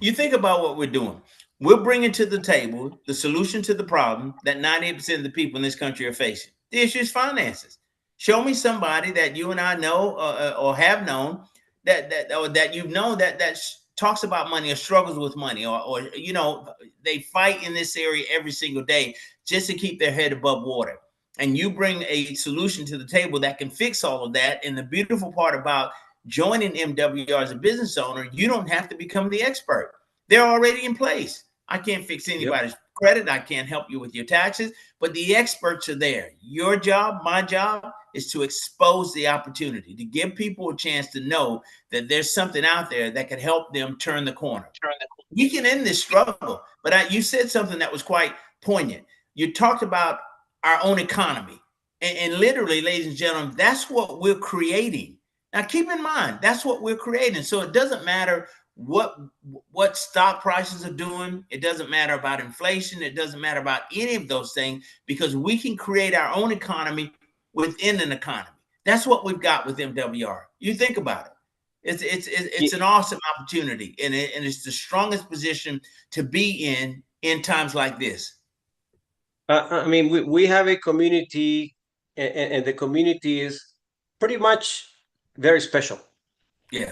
[SPEAKER 1] You think about what we're doing. We're bringing to the table the solution to the problem that 98% of the people in this country are facing. The issue is finances. Show me somebody that you and I know or have known that you've known that talks about money or struggles with money or they fight in this area every single day just to keep their head above water, and you bring a solution to the table that can fix all of that. And the beautiful part about joining MWR as a business owner, you don't have to become the expert. They're already in place. I can't fix
[SPEAKER 2] Yep.
[SPEAKER 1] anybody's credit. I can't help you with your taxes, but the experts are there. Your job, my job, is to expose the opportunity, to give people a chance to know that there's something out there that can help them turn the corner. We can end this struggle. But you said something that was quite poignant. You talked about our own economy. And literally, ladies and gentlemen, that's what we're creating. Now, keep in mind, that's what we're creating. So it doesn't matter what stock prices are doing. It doesn't matter about inflation. It doesn't matter about any of those things, because we can create our own economy within an economy. That's what we've got with MWR. You think about it. It's an awesome opportunity, and it's the strongest position to be in times like this.
[SPEAKER 2] I mean, we have a community, and the community is pretty much very special.
[SPEAKER 1] Yeah.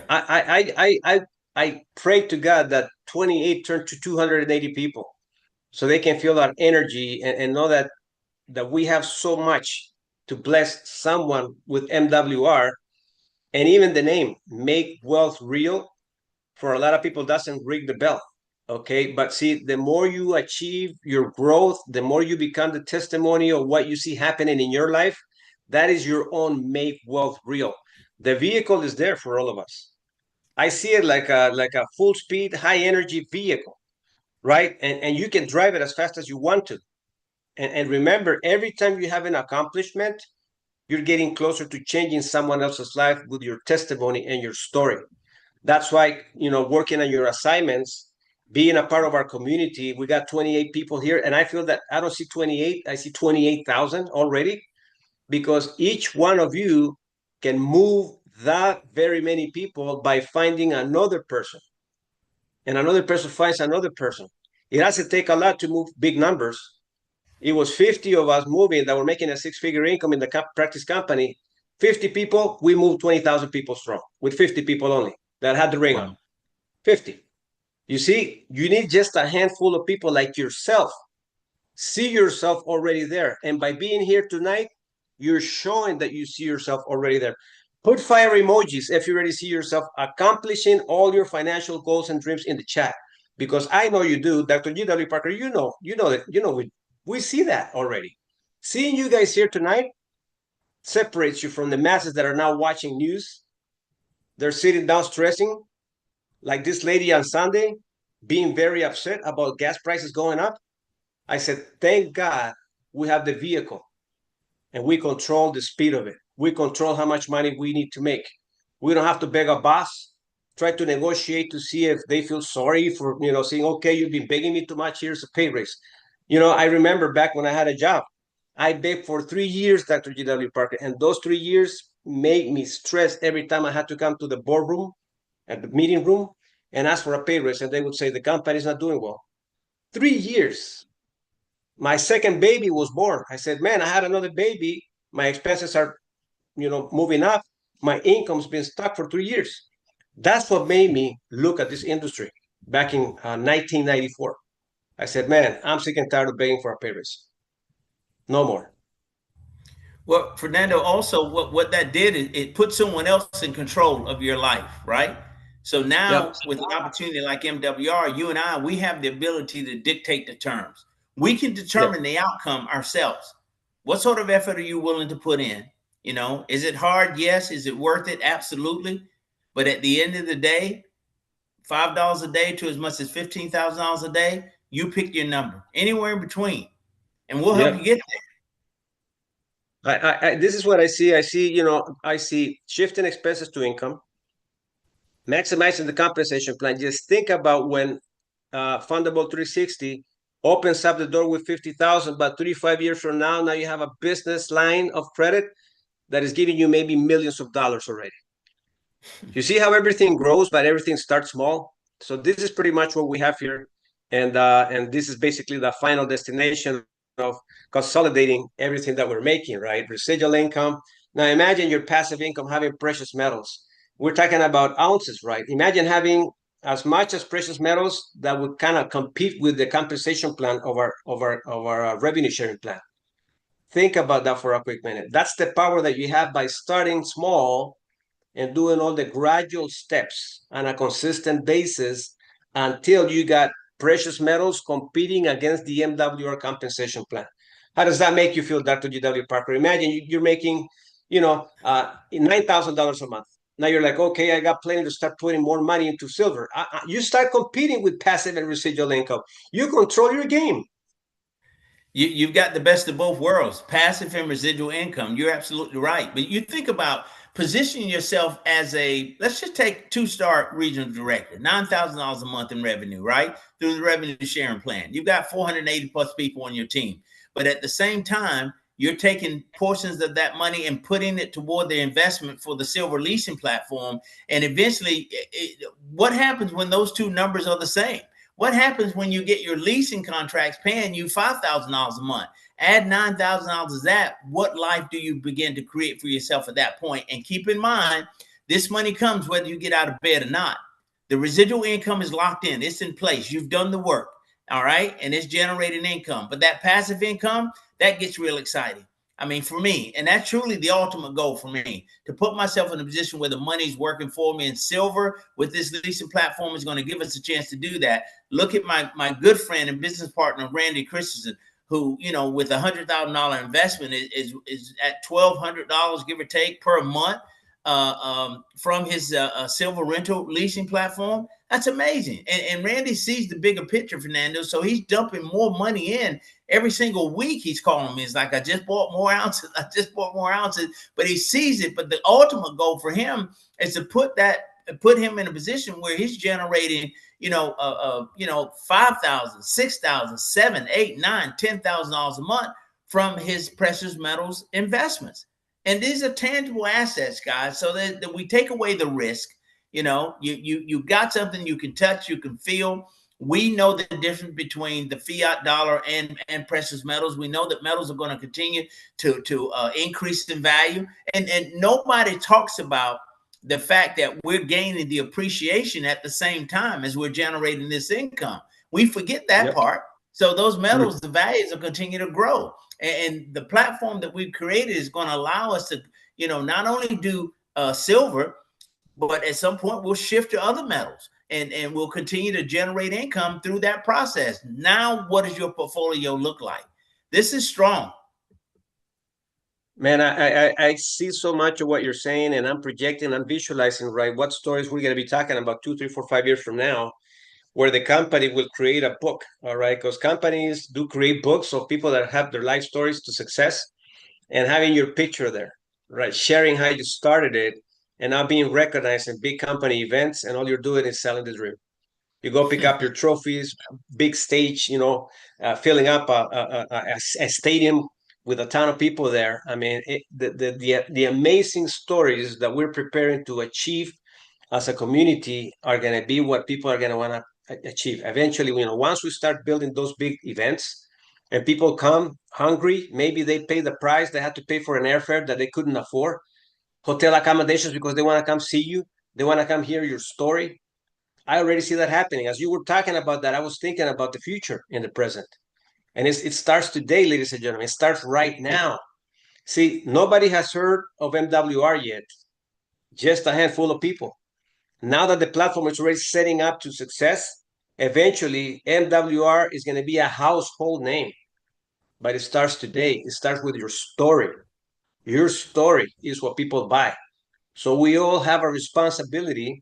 [SPEAKER 2] I pray to God that 28 turn to 280 people, so they can feel that energy and know that we have so much to bless someone with MWR, and even the name Make Wealth Real, for a lot of people doesn't ring the bell. Okay, but see, the more you achieve your growth, the more you become the testimony of what you see happening in your life. That is your own Make Wealth Real. The vehicle is there for all of us. I see it like a full speed, high energy vehicle, right? And you can drive it as fast as you want to. And remember, every time you have an accomplishment, you're getting closer to changing someone else's life with your testimony and your story. That's why, working on your assignments, being a part of our community, we got 28 people here. And I feel that I don't see 28, I see 28,000 already, because each one of you can move that very many people by finding another person, and another person finds another person. It doesn't take a lot to move big numbers. It was 50 of us moving that were making a six-figure income in the practice company. 50 people, we moved 20,000 people strong with 50 people only that had the ring on.
[SPEAKER 1] Wow.
[SPEAKER 2] 50. You see, you need just a handful of people like yourself. See yourself already there. And by being here tonight, you're showing that you see yourself already there. Put fire emojis if you already see yourself accomplishing all your financial goals and dreams in the chat, because I know you do. Dr. G.W. Parker, we see that already. Seeing you guys here tonight separates you from the masses that are now watching news. They're sitting down stressing, like this lady on Sunday, being very upset about gas prices going up. I said, thank God we have the vehicle and we control the speed of it. We control how much money we need to make. We don't have to beg a boss, try to negotiate to see if they feel sorry for, saying, okay, you've been begging me too much, here's a pay raise. I remember back when I had a job, I begged for 3 years, Dr. G.W. Parker, and those 3 years made me stress every time I had to come to the boardroom, at the meeting room, and ask for a pay raise, and they would say, the company's not doing well. 3 years. My second baby was born. I said, man, I had another baby. My expenses are, moving up. My income's been stuck for 3 years. That's what made me look at this industry back in 1994. I said, man, I'm sick and tired of begging for a pay raise. No more.
[SPEAKER 1] Well, Fernando, also what that did is it put someone else in control of your life, right? So
[SPEAKER 2] Yep.
[SPEAKER 1] now with an opportunity like MWR, you and I, we have the ability to dictate the terms. We can
[SPEAKER 2] Yep.
[SPEAKER 1] determine the outcome ourselves. What sort of effort are you willing to put in? Is it hard? Yes. Is it worth it? Absolutely. But at the end of the day, $5 a day to as much as $15,000 a day, you pick your number, anywhere in between, and we'll help you
[SPEAKER 2] Yep.
[SPEAKER 1] get there.
[SPEAKER 2] This is what I see. I see shifting expenses to income, maximizing the compensation plan. Just think about when Fundable 360 opens up the door with 50,000, but 35 years from now you have a business line of credit that is giving you maybe millions of dollars already. You see how everything grows, but everything starts small. So this is pretty much what we have here, and this is basically the final destination of consolidating everything that we're making, right? Residual income. Now imagine your passive income having precious metals. We're talking about ounces, right? Imagine having as much as precious metals that would kind of compete with the compensation plan of our revenue sharing plan. Think about that for a quick minute. That's the power that you have by starting small and doing all the gradual steps on a consistent basis until you got precious metals competing against the MWR compensation plan. How does that make you feel, Dr. G.W. Parker? Imagine you're making, $9,000 a month. Now you're like, okay, I got plenty to start putting more money into silver. You start competing with passive and residual income. You control your game.
[SPEAKER 1] You've got the best of both worlds, passive and residual income. You're absolutely right. But you think about positioning yourself as let's just take two-star regional director, $9,000 a month in revenue, right? Through the revenue sharing plan. You've got 480 plus people on your team. But at the same time, you're taking portions of that money and putting it toward the investment for the silver leasing platform. And eventually, what happens when those two numbers are the same? What happens when you get your leasing contracts paying you $5,000 a month? Add $9,000 to that. What life do you begin to create for yourself at that point? And keep in mind, this money comes whether you get out of bed or not. The residual income is locked in. It's in place. You've done the work. All right. And it's generating income. But that passive income, that gets real exciting. I mean, for me, and that's truly the ultimate goal for me, to put myself in a position where the money's working for me, and silver with this leasing platform is going to give us a chance to do that. Look at my good friend and business partner, Randy Christensen, who, with $100,000 investment is at $1,200, give or take, per month. from his silver rental leasing platform. That's amazing. And Randy sees the bigger picture, Fernando. So he's dumping more money in every single week. He's calling me. It's like, I just bought more ounces. I just bought more ounces. But he sees it. But the ultimate goal for him is to put him in a position where he's generating, $5,000, $6,000, $7,000, $8,000, $9,000, $10,000 a month from his precious metals investments. And these are tangible assets, guys. So that we take away the risk. You got something you can touch, you can feel. We know the difference between the fiat dollar and precious metals. We know that metals are going to continue to increase in value, and nobody talks about the fact that we're gaining the appreciation at the same time as we're generating this income. We forget that part. So those metals, the values will continue to grow. And the platform that we've created is going to allow us to, not only do silver, but at some point we'll shift to other metals and we'll continue to generate income through that process. Now, what does your portfolio look like? This is strong.
[SPEAKER 2] Man, I see so much of what you're saying, and I'm projecting, I'm visualizing, right, what stories we're going to be talking about 2, 3, 4, 5 years from now, where the company will create a book, all right? Because companies do create books of people that have their life stories to success, and having your picture there, right? Sharing how you started it, and now being recognized in big company events, and all you're doing is selling the dream. You go pick up your trophies, big stage, filling up a stadium with a ton of people there. I mean, the amazing stories that we're preparing to achieve as a community are going to be what people are going to want to achieve. Eventually, once we start building those big events and people come hungry, maybe they pay the price they had to pay for an airfare that they couldn't afford, hotel accommodations because they want to come see you, they want to come hear your story. I already see that happening. As you were talking about that, I was thinking about the future in the present. And it starts today, ladies and gentlemen. It starts right now. See, nobody has heard of MWR yet, just a handful of people. Now that the platform is already setting up to success, eventually MWR is going to be a household name. But it starts today. It starts with your story. Your story is what people buy. So we all have a responsibility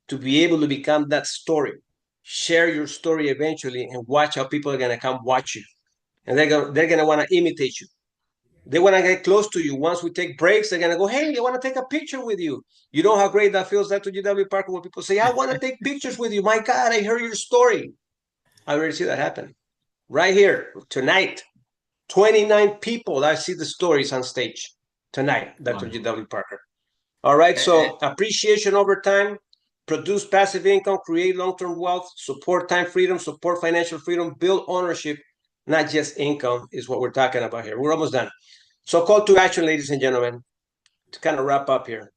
[SPEAKER 2] to be able to become that story. Share your story eventually and watch how people are going to come watch you. And they're going to want to imitate you. They want to get close to you. Once we take breaks, they're going to go, hey, I want to take a picture with you. You know how great that feels, Dr. G.W. Parker, when people say, I want to take pictures with you. My God, I heard your story. I already see that happen. Right here, tonight, 29 people, I see the stories on stage tonight, Dr. G.W. Parker. All right, so appreciation over time, produce passive income, create long-term wealth, support time freedom, support financial freedom, build ownership, not just income is what we're talking about here. We're almost done. So call to action, ladies and gentlemen, to kind of wrap up here.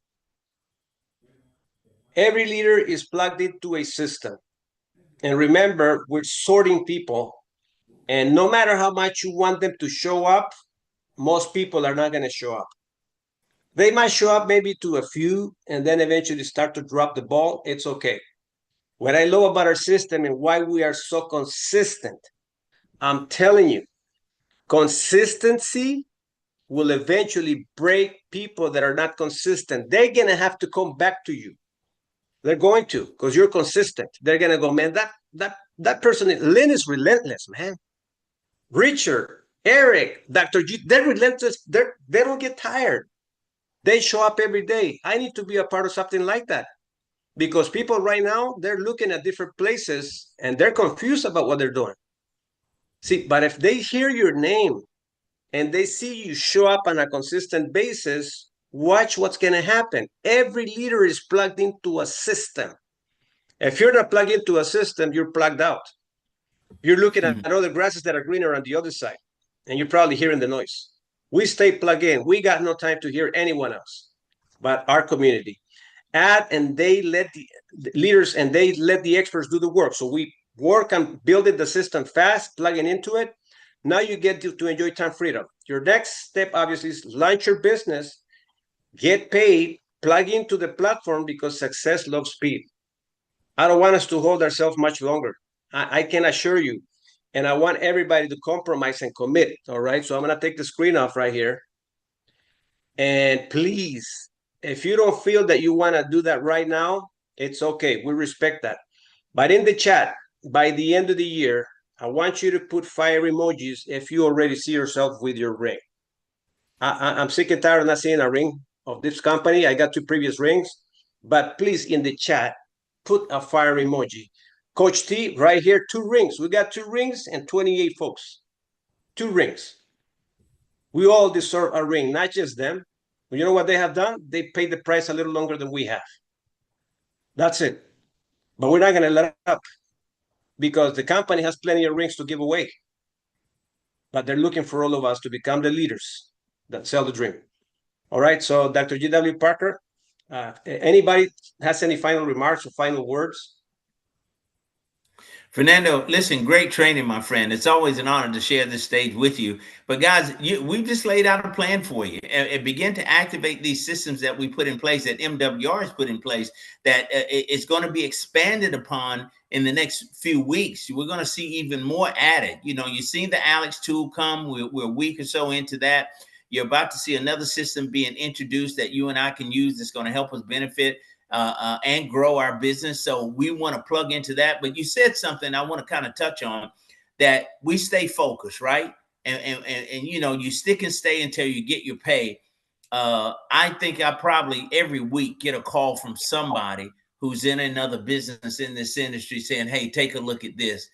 [SPEAKER 2] Every leader is plugged into a system. And remember, we're sorting people. And no matter how much you want them to show up, most people are not going to show up. They might show up maybe to a few and then eventually start to drop the ball. It's okay. What I love about our system and why we are so consistent, I'm telling you, consistency will eventually break people that are not consistent. They're going to have to come back to you. They're going to, because you're consistent. They're going to go, man, that person, Lynn is relentless, man. Richard, Eric, Dr. G, they're relentless. They don't get tired. They show up every day. I need to be a part of something like that. Because people right now, they're looking at different places and they're confused about what they're doing. See, but if they hear your name and they see you show up on a consistent basis, watch what's going to happen. Every leader is plugged into a system. If you're not plugged into a system, you're plugged out. You're looking at other grasses that are greener on the other side, and you're probably hearing the noise. We stay plugged in. We got no time to hear anyone else but our community. And they let the leaders and they let the experts do the work. So we work on building the system fast, plugging into it. Now you get to enjoy time freedom. Your next step, obviously, is launch your business, get paid, plug into the platform because success loves speed. I don't want us to hold ourselves much longer. I can assure you. And I want everybody to compromise and commit. All right. So I'm going to take the screen off right here. And please, If you don't feel that you want to do that right now, it's okay. We respect that. But in the chat, by the end of the year, I want you to put fire emojis if you already see yourself with your ring. I'm sick and tired of not seeing a ring of this company. I got 2 previous rings, but please in the chat, put a fire emoji. Coach T, right here, 2 rings. We got 2 rings and 28 folks. 2 rings. We all deserve a ring, not just them. You know what they have done? They paid the price a little longer than we have. That's it. But we're not going to let up because the company has plenty of rings to give away. But they're looking for all of us to become the leaders that sell the dream. All right. So, Dr. G.W. Parker, anybody has any final remarks or final words?
[SPEAKER 1] Fernando, listen, great training, my friend. It's always an honor to share this stage with you. But guys, we've just laid out a plan for you and begin to activate these systems that we put in place, that MWR has put in place, that it's going to be expanded upon in the next few weeks. We're going to see even more added. You know, you've seen the Alex tool come. We're a week or so into that. You're about to see another system being introduced that you and I can use that's going to help us benefit and grow our business. So we want to plug into that. But you said something I want to kind of touch on, that we stay focused, right? And you know, you stick and stay until you get your pay. I think I probably every week get a call from somebody who's in another business in this industry saying, hey, take a look at this.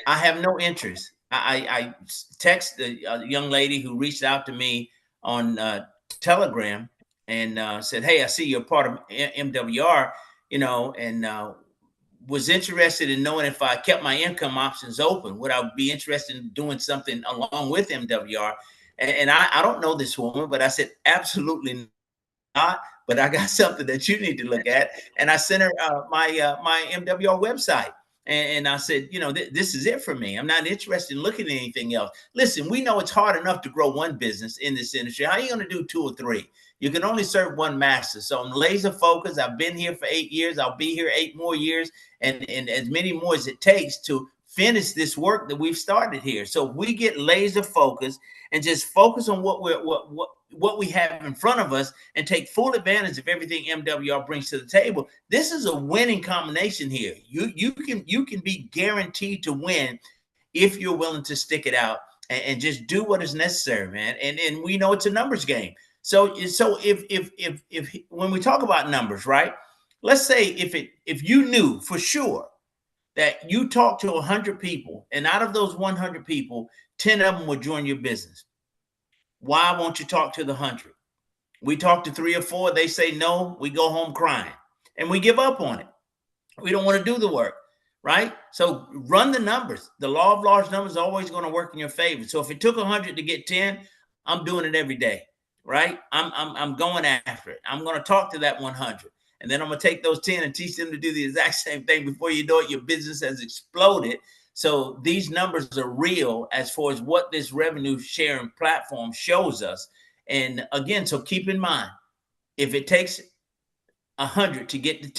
[SPEAKER 1] I have no interest. I text a young lady who reached out to me on Telegram and said, hey, I see you're part of MWR, you know, and was interested in knowing if I kept my income options open, would I be interested in doing something along with MWR? And I don't know this woman, but I said, absolutely not. But I got something that you need to look at. And I sent her my MWR website. And I said, you know, this is it for me. I'm not interested in looking at anything else. Listen, we know it's hard enough to grow one business in this industry. How are you going to do 2 or 3? You can only serve one master. So I'm laser focused. I've been here for 8 years. I'll be here 8 more years and as many more as it takes to finish this work that we've started here. So if we get laser focused and just focus on what we have in front of us and take full advantage of everything MWR brings to the table, this is a winning combination here. You can be guaranteed to win if you're willing to stick it out and just do what is necessary, man. And we know it's a numbers game. So if when we talk about numbers, right? Let's say if you knew for sure that you talked to 100 people and out of those 100 people, 10 of them would join your business. Why won't you talk to the 100? We talk to 3 or 4. They say no. We go home crying and we give up on it. We don't want to do the work, right? So run the numbers. The law of large numbers is always going to work in your favor. So if it took 100 to get 10, I'm doing it every day, right? I'm going after it. I'm going to talk to that 100. And then I'm going to take those 10 and teach them to do the exact same thing. Before you know it, your business has exploded. So these numbers are real as far as what this revenue sharing platform shows us. And again, so keep in mind, if it takes 100 to get to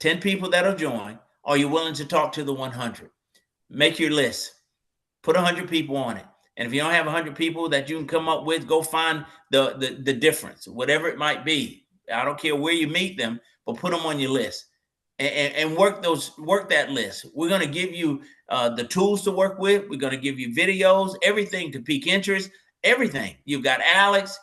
[SPEAKER 1] 10 people that'll join, are you willing to talk to the 100? Make your list. Put 100 people on it. And if you don't have 100 people that you can come up with, go find the difference, whatever it might be. I don't care where you meet them, but put them on your list and work that list. We're going to give you the tools to work with. We're going to give you videos, everything to pique interest, everything. You've got Alex.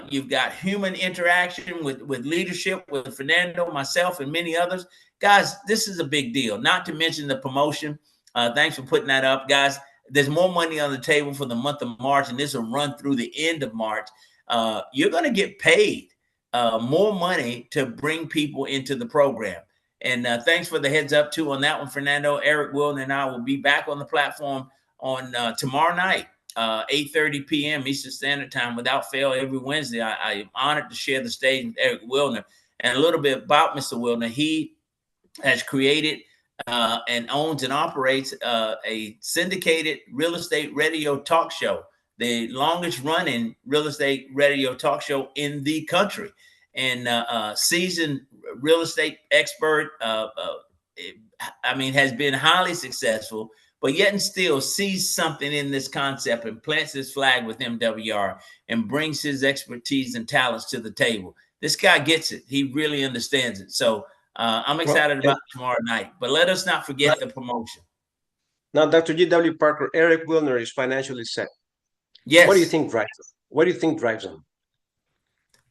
[SPEAKER 1] You've got human interaction with leadership, with Fernando, myself, and many others. Guys, this is a big deal, not to mention the promotion. Thanks for putting that up, guys. There's more money on the table for the month of March, and this will run through the end of March. You're going to get paid more money to bring people into the program. And thanks for the heads up too on that one, Fernando. Eric Wilden and I will be back on the platform on tomorrow night, 8:30 p.m. Eastern Standard Time, without fail, every Wednesday. I am honored to share the stage with Eric Wilden. And a little bit about Mr. Wilden. He has created and owns and operates a syndicated real estate radio talk show, the longest running real estate radio talk show in the country. And seasoned real estate expert, has been highly successful, but yet and still sees something in this concept and plants his flag with MWR and brings his expertise and talents to the table. This guy gets it. He really understands it. So I'm
[SPEAKER 2] Well,
[SPEAKER 1] excited about tomorrow night. But let us not forget the promotion.
[SPEAKER 2] now, Dr. G.W. Parker, Eric Wilner is financially set. What do you
[SPEAKER 1] Yes.
[SPEAKER 2] think drives him? What do you think drives him?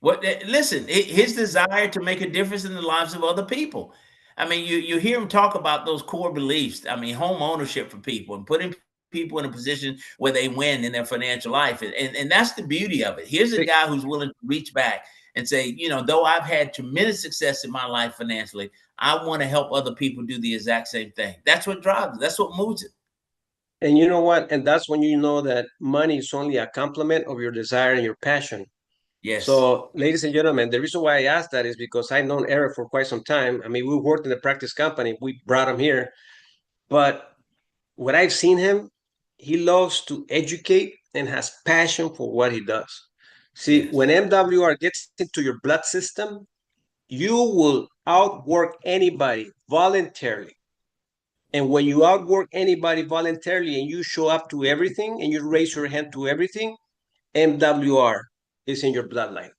[SPEAKER 1] Listen, his desire to make a difference in the lives of other people. I mean, you hear him talk about those core beliefs. I mean, home ownership for people and putting people in a position where they win in their financial life. And that's the beauty of it. Here's a guy who's willing to reach back and say, you know, though I've had tremendous success in my life financially, I want to help other people do the exact same thing. That's what drives it. That's what moves it.
[SPEAKER 2] And you know what? And that's when you know that money is only a complement of your desire and your passion.
[SPEAKER 1] Yes.
[SPEAKER 2] So, ladies and gentlemen, the reason why I asked that is because I've known Eric for quite some time. I mean, we worked in the practice company, we brought him here. But what I've seen him, he loves to educate and has passion for what he does. See,
[SPEAKER 1] Yes.
[SPEAKER 2] when MWR gets into your blood system, you will outwork anybody voluntarily. And when you outwork anybody voluntarily and you show up to everything and you raise your hand to everything, MWR is in your bloodline.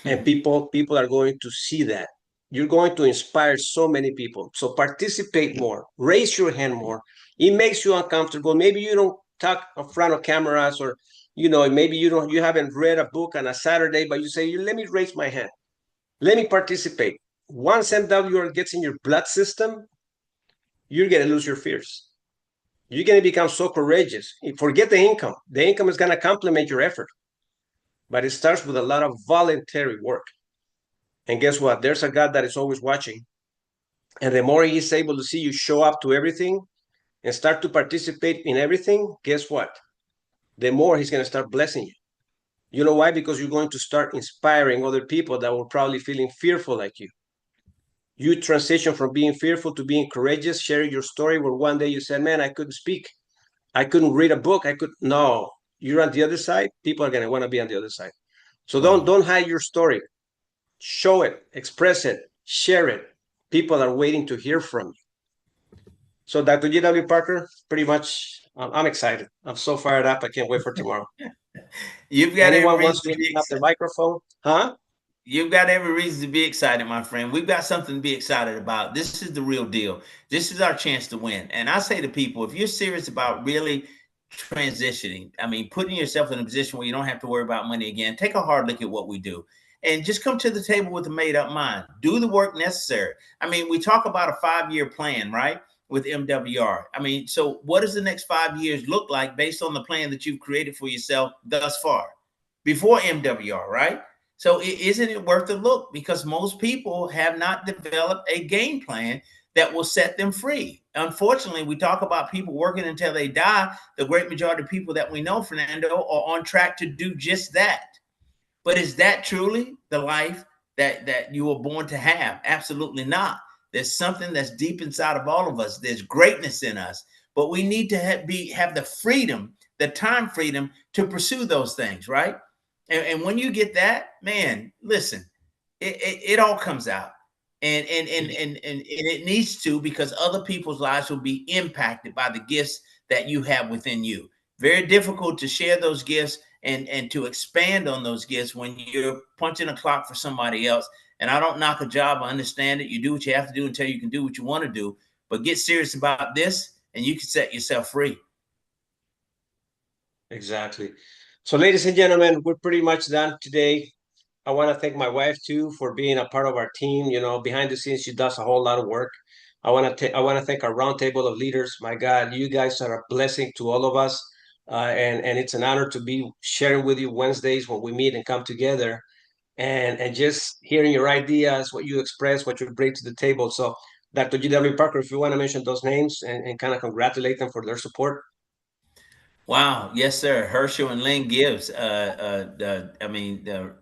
[SPEAKER 2] And people are going to see that. You're going to inspire so many people. So participate more, raise your hand more. It makes you uncomfortable. Maybe you don't talk in front of cameras, or maybe you haven't read a book on a Saturday, but you say, let me raise my hand. Let me participate. Once MWR gets in your blood system, you're going to lose your fears. You're going to become so courageous. Forget the income. The income is going to complement your effort, but it starts with a lot of voluntary work. And guess what? There's a God that is always watching. And the more he's able to see you show up to everything and start to participate in everything, guess what? The more he's going to start blessing you. You know why? Because you're going to start inspiring other people that were probably feeling fearful like you. You transition from being fearful to being courageous, sharing your story where one day you said, man, I couldn't speak. I couldn't read a book. No, you're on the other side. People are going to want to be on the other side. So
[SPEAKER 1] Wow.
[SPEAKER 2] don't hide your story. Show it, express it, share it. People are waiting to hear from you. So Dr. G.W. Parker, pretty much, I'm excited. I'm so fired up. I can't wait for tomorrow.
[SPEAKER 1] You've got every
[SPEAKER 2] Anyone
[SPEAKER 1] reason
[SPEAKER 2] wants to
[SPEAKER 1] to be
[SPEAKER 2] open up the
[SPEAKER 1] excited.
[SPEAKER 2] microphone? Huh?
[SPEAKER 1] You've got every reason to be excited, my friend. We've got something to be excited about. This is the real deal. This is our chance to win. And I say to people, if you're serious about really transitioning, I mean, putting yourself in a position where you don't have to worry about money again, take a hard look at what we do and just come to the table with a made up mind. Do the work necessary. I mean, we talk about a 5-year plan, right? With MWR. I mean, so what does the next 5 years look like based on the plan that you've created for yourself thus far before MWR, right? So isn't it worth a look? Because most people have not developed a game plan that will set them free. Unfortunately, we talk about people working until they die. The great majority of people that we know, Fernando, are on track to do just that. But is that truly the life that you were born to have? Absolutely not. There's something that's deep inside of all of us. There's greatness in us, but we need to have the freedom, the time freedom to pursue those things, right? And when you get that, man, listen, it all comes out. And it needs to, because other people's lives will be impacted by the gifts that you have within you. Very difficult to share those gifts and to expand on those gifts when you're punching a clock for somebody else. And I don't knock a job. I understand it. You do what you have to do until you can do what you want to do. But get serious about this and you can set yourself free.
[SPEAKER 2] Exactly. So, ladies and gentlemen, we're pretty much done today. I want to thank my wife too for being a part of our team. Behind the scenes, she does a whole lot of work. I want to thank our roundtable of leaders. My God, you guys are a blessing to all of us, and it's an honor to be sharing with you Wednesdays when we meet and come together, and just hearing your ideas, what you express, what you bring to the table. So, Dr. G.W. Parker, if you want to mention those names and kind of congratulate them for their support.
[SPEAKER 1] Wow. Yes, sir. Herschel and Lynn Gibbs.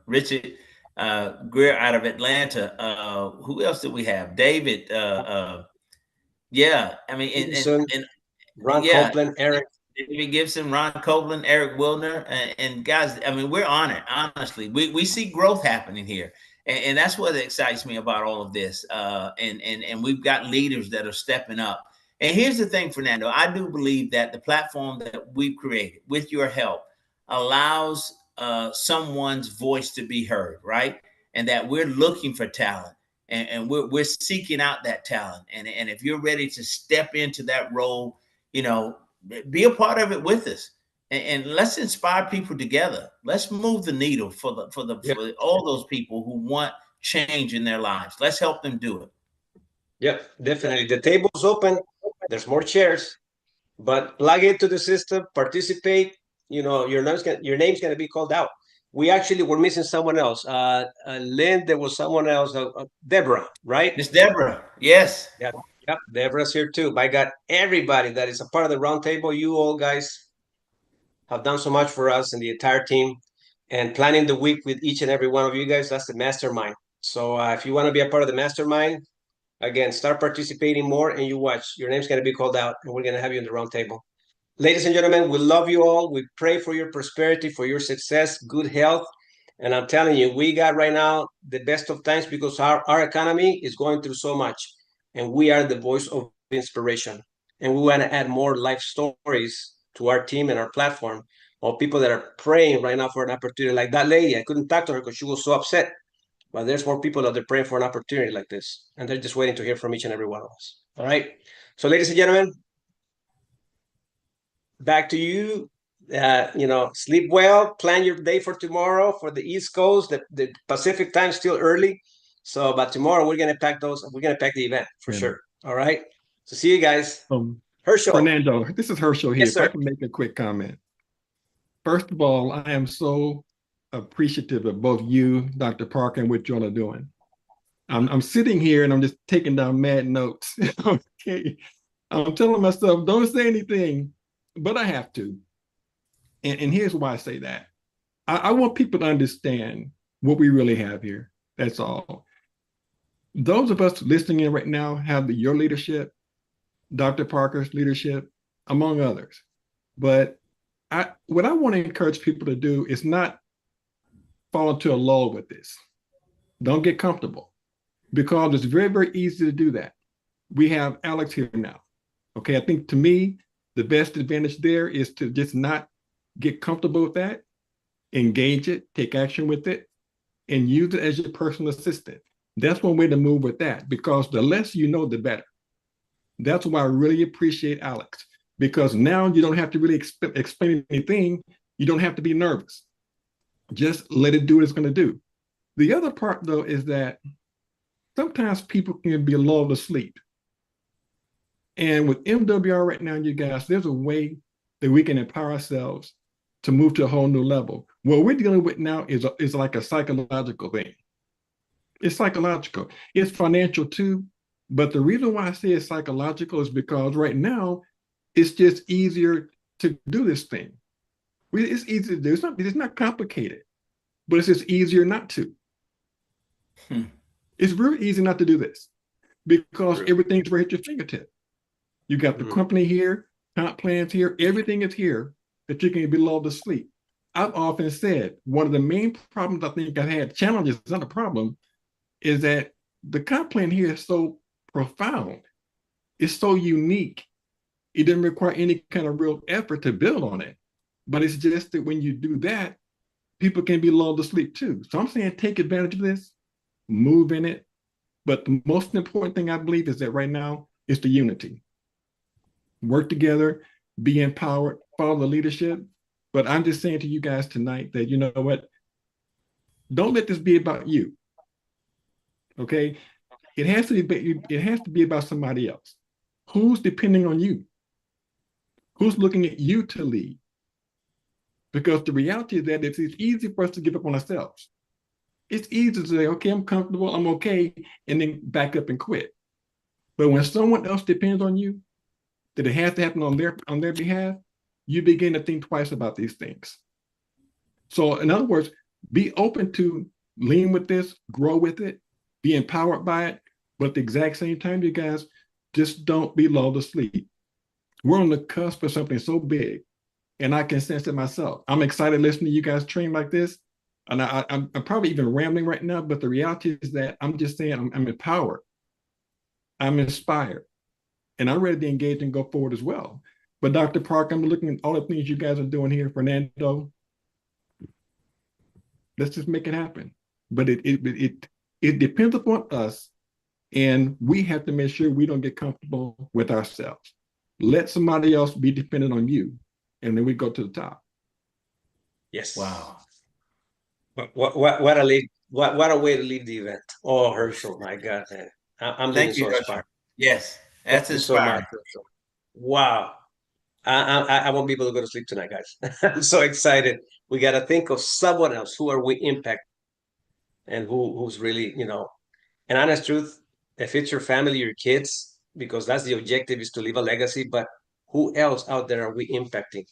[SPEAKER 1] Richard Greer out of Atlanta. Who else did we have? David. Yeah. I mean,
[SPEAKER 2] Gibson,
[SPEAKER 1] and
[SPEAKER 2] Ron
[SPEAKER 1] yeah,
[SPEAKER 2] Copeland, Eric.
[SPEAKER 1] David Gibson, Ron Copeland, Eric Wilner, and guys. I mean, we're honored. Honestly, we see growth happening here, and that's what excites me about all of this. And we've got leaders that are stepping up. And here's the thing, Fernando. I do believe that the platform that we've created, with your help, allows someone's voice to be heard, right? and that we're looking for talent, and we're seeking out that talent. And if you're ready to step into that role, you know, be a part of it with us. And let's inspire people together. Let's move the needle for for all those people who want change in their lives. Let's help them do it.
[SPEAKER 2] Yeah, definitely. The table's open. There's more chairs, but plug into the system, participate. You know, your name's gonna be called out. We actually were missing someone else. Lynn, there was someone else. Deborah, right?
[SPEAKER 1] Miss Deborah, yes.
[SPEAKER 2] Yeah, yep. Deborah's here too. By God, everybody that is a part of the roundtable, you all guys have done so much for us and the entire team. And planning the week with each and every one of you guys, that's the mastermind. So if you want to be a part of the mastermind, again, start participating more and you watch. Your name's going to be called out and we're going to have you in the roundtable. Ladies and gentlemen, we love you all. We pray for your prosperity, for your success, good health. And I'm telling you, we got right now the best of times because our economy is going through so much. And we are the voice of inspiration. And we want to add more life stories to our team and our platform of people that are praying right now for an opportunity like that lady. I couldn't talk to her because she was so upset. But there's more people that they're praying for an opportunity like this. And they're just waiting to hear from each and every one of us. All right. So, ladies and gentlemen, back to you. Sleep well, plan your day for tomorrow for the East Coast. The Pacific time still early. So, but tomorrow we're gonna pack the event for sure. All right. So see you guys. Herschel.
[SPEAKER 3] Fernando, this is Herschel here.
[SPEAKER 2] Yes, sir.
[SPEAKER 3] If I can make a quick comment. First of all, I am so appreciative of both you, Dr. Parker, and what y'all are doing. I'm sitting here and I'm just taking down mad notes. Okay. I'm telling myself, don't say anything, but I have to. And here's why I say that. I want people to understand what we really have here. That's all. Those of us listening in right now have your leadership, Dr. Parker's leadership, among others. But what I want to encourage people to do is not fall into a lull with this. Don't get comfortable, because it's very, very easy to do that. We have Alex here now. Okay, I think to me, the best advantage there is to just not get comfortable with that, engage it, take action with it, and use it as your personal assistant. That's one way to move with that, because the less you know, the better. That's why I really appreciate Alex, because now you don't have to really explain anything. You don't have to be nervous. Just let it do what it's going to do. The other part, though, is that sometimes people can be lulled to sleep. And with MWR right now, you guys, there's a way that we can empower ourselves to move to a whole new level. What we're dealing with now is like a psychological thing. It's psychological. It's financial too. But the reason why I say it's psychological is because right now, it's just easier to do this thing. It's easy to do. It's not complicated, but it's just easier not to. It's very easy not to do this because everything's right at your fingertip. You got the company here, comp plans here, everything is here that you can be lulled to sleep. I've often said one of the main problems I think I've had, challenges, not a problem, is that the comp plan here is so profound. It's so unique. It doesn't require any kind of real effort to build on it. But it's just that when you do that, people can be lulled to sleep too. So I'm saying take advantage of this, move in it. But the most important thing I believe is that right now is the unity. Work together, be empowered, follow the leadership. But I'm just saying to you guys tonight that, you know what? Don't let this be about you. Okay? It has to be about somebody else. Who's depending on you? Who's looking at you to lead? Because the reality is that it's easy for us to give up on ourselves. It's easy to say, okay, I'm comfortable, I'm okay, and then back up and quit. But when someone else depends on you, that it has to happen on their behalf, you begin to think twice about these things. So in other words, be open to lean with this, grow with it, be empowered by it, but at the exact same time, you guys, just don't be lulled to sleep. We're on the cusp of something so big, and I can sense it myself. I'm excited listening to you guys train like this, and I'm probably even rambling right now, but the reality is that I'm just saying I'm empowered, I'm inspired, and I'm ready to engage and go forward as well. But Dr. Park, I'm looking at all the things you guys are doing here. Fernando, let's just make it happen. but it depends upon us, and we have to make sure we don't get comfortable with ourselves. Let somebody else be dependent on you, and then we go to the top.
[SPEAKER 2] Yes.
[SPEAKER 1] Wow.
[SPEAKER 2] What a way to leave the event. Oh, Herschel, my God, man. I'm
[SPEAKER 1] Thank
[SPEAKER 2] leaving
[SPEAKER 1] you,
[SPEAKER 2] so
[SPEAKER 1] Herschel.
[SPEAKER 2] inspired.
[SPEAKER 1] Yes, that's
[SPEAKER 2] Thank you so
[SPEAKER 1] inspiring.
[SPEAKER 2] much, Herschel. Wow. I won't be able to go to sleep tonight, guys. I'm so excited. We got to think of someone else. Who are we impact, and who's really, and honest truth, if it's your family, your kids, because that's the objective, is to leave a legacy, but who else out there are we impacting?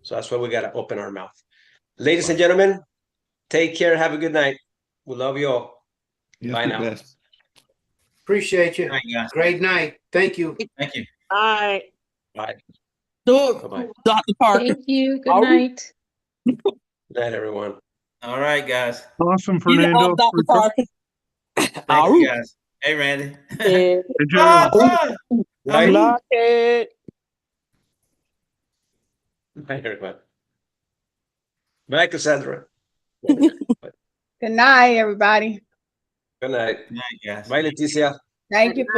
[SPEAKER 2] So that's why we got to open our mouth. Ladies and gentlemen, take care. Have a good night. We love you all.
[SPEAKER 3] Yes,
[SPEAKER 2] Bye
[SPEAKER 3] be
[SPEAKER 2] now.
[SPEAKER 3] blessed.
[SPEAKER 4] Appreciate you.
[SPEAKER 1] Thank you, guys.
[SPEAKER 4] Great night. Thank you.
[SPEAKER 1] Thank you.
[SPEAKER 5] Bye.
[SPEAKER 2] Bye.
[SPEAKER 5] Look,
[SPEAKER 2] Bye-bye.
[SPEAKER 5] Dr. Parker.
[SPEAKER 6] Thank you. Good
[SPEAKER 5] Are we-
[SPEAKER 6] night.
[SPEAKER 2] Good night, everyone.
[SPEAKER 1] All right, guys.
[SPEAKER 7] Awesome,
[SPEAKER 5] You know,
[SPEAKER 7] Fernando.
[SPEAKER 5] Dr. Parker.
[SPEAKER 1] Thank you, guys. Hey, Randy.
[SPEAKER 7] Hey, General.
[SPEAKER 2] Bye.
[SPEAKER 5] Lock it.
[SPEAKER 2] Bye, everyone. Bye, Cassandra.
[SPEAKER 8] Good night, everybody.
[SPEAKER 2] Good night.
[SPEAKER 1] Good night, guys.
[SPEAKER 2] Bye, Leticia.
[SPEAKER 8] Thank you for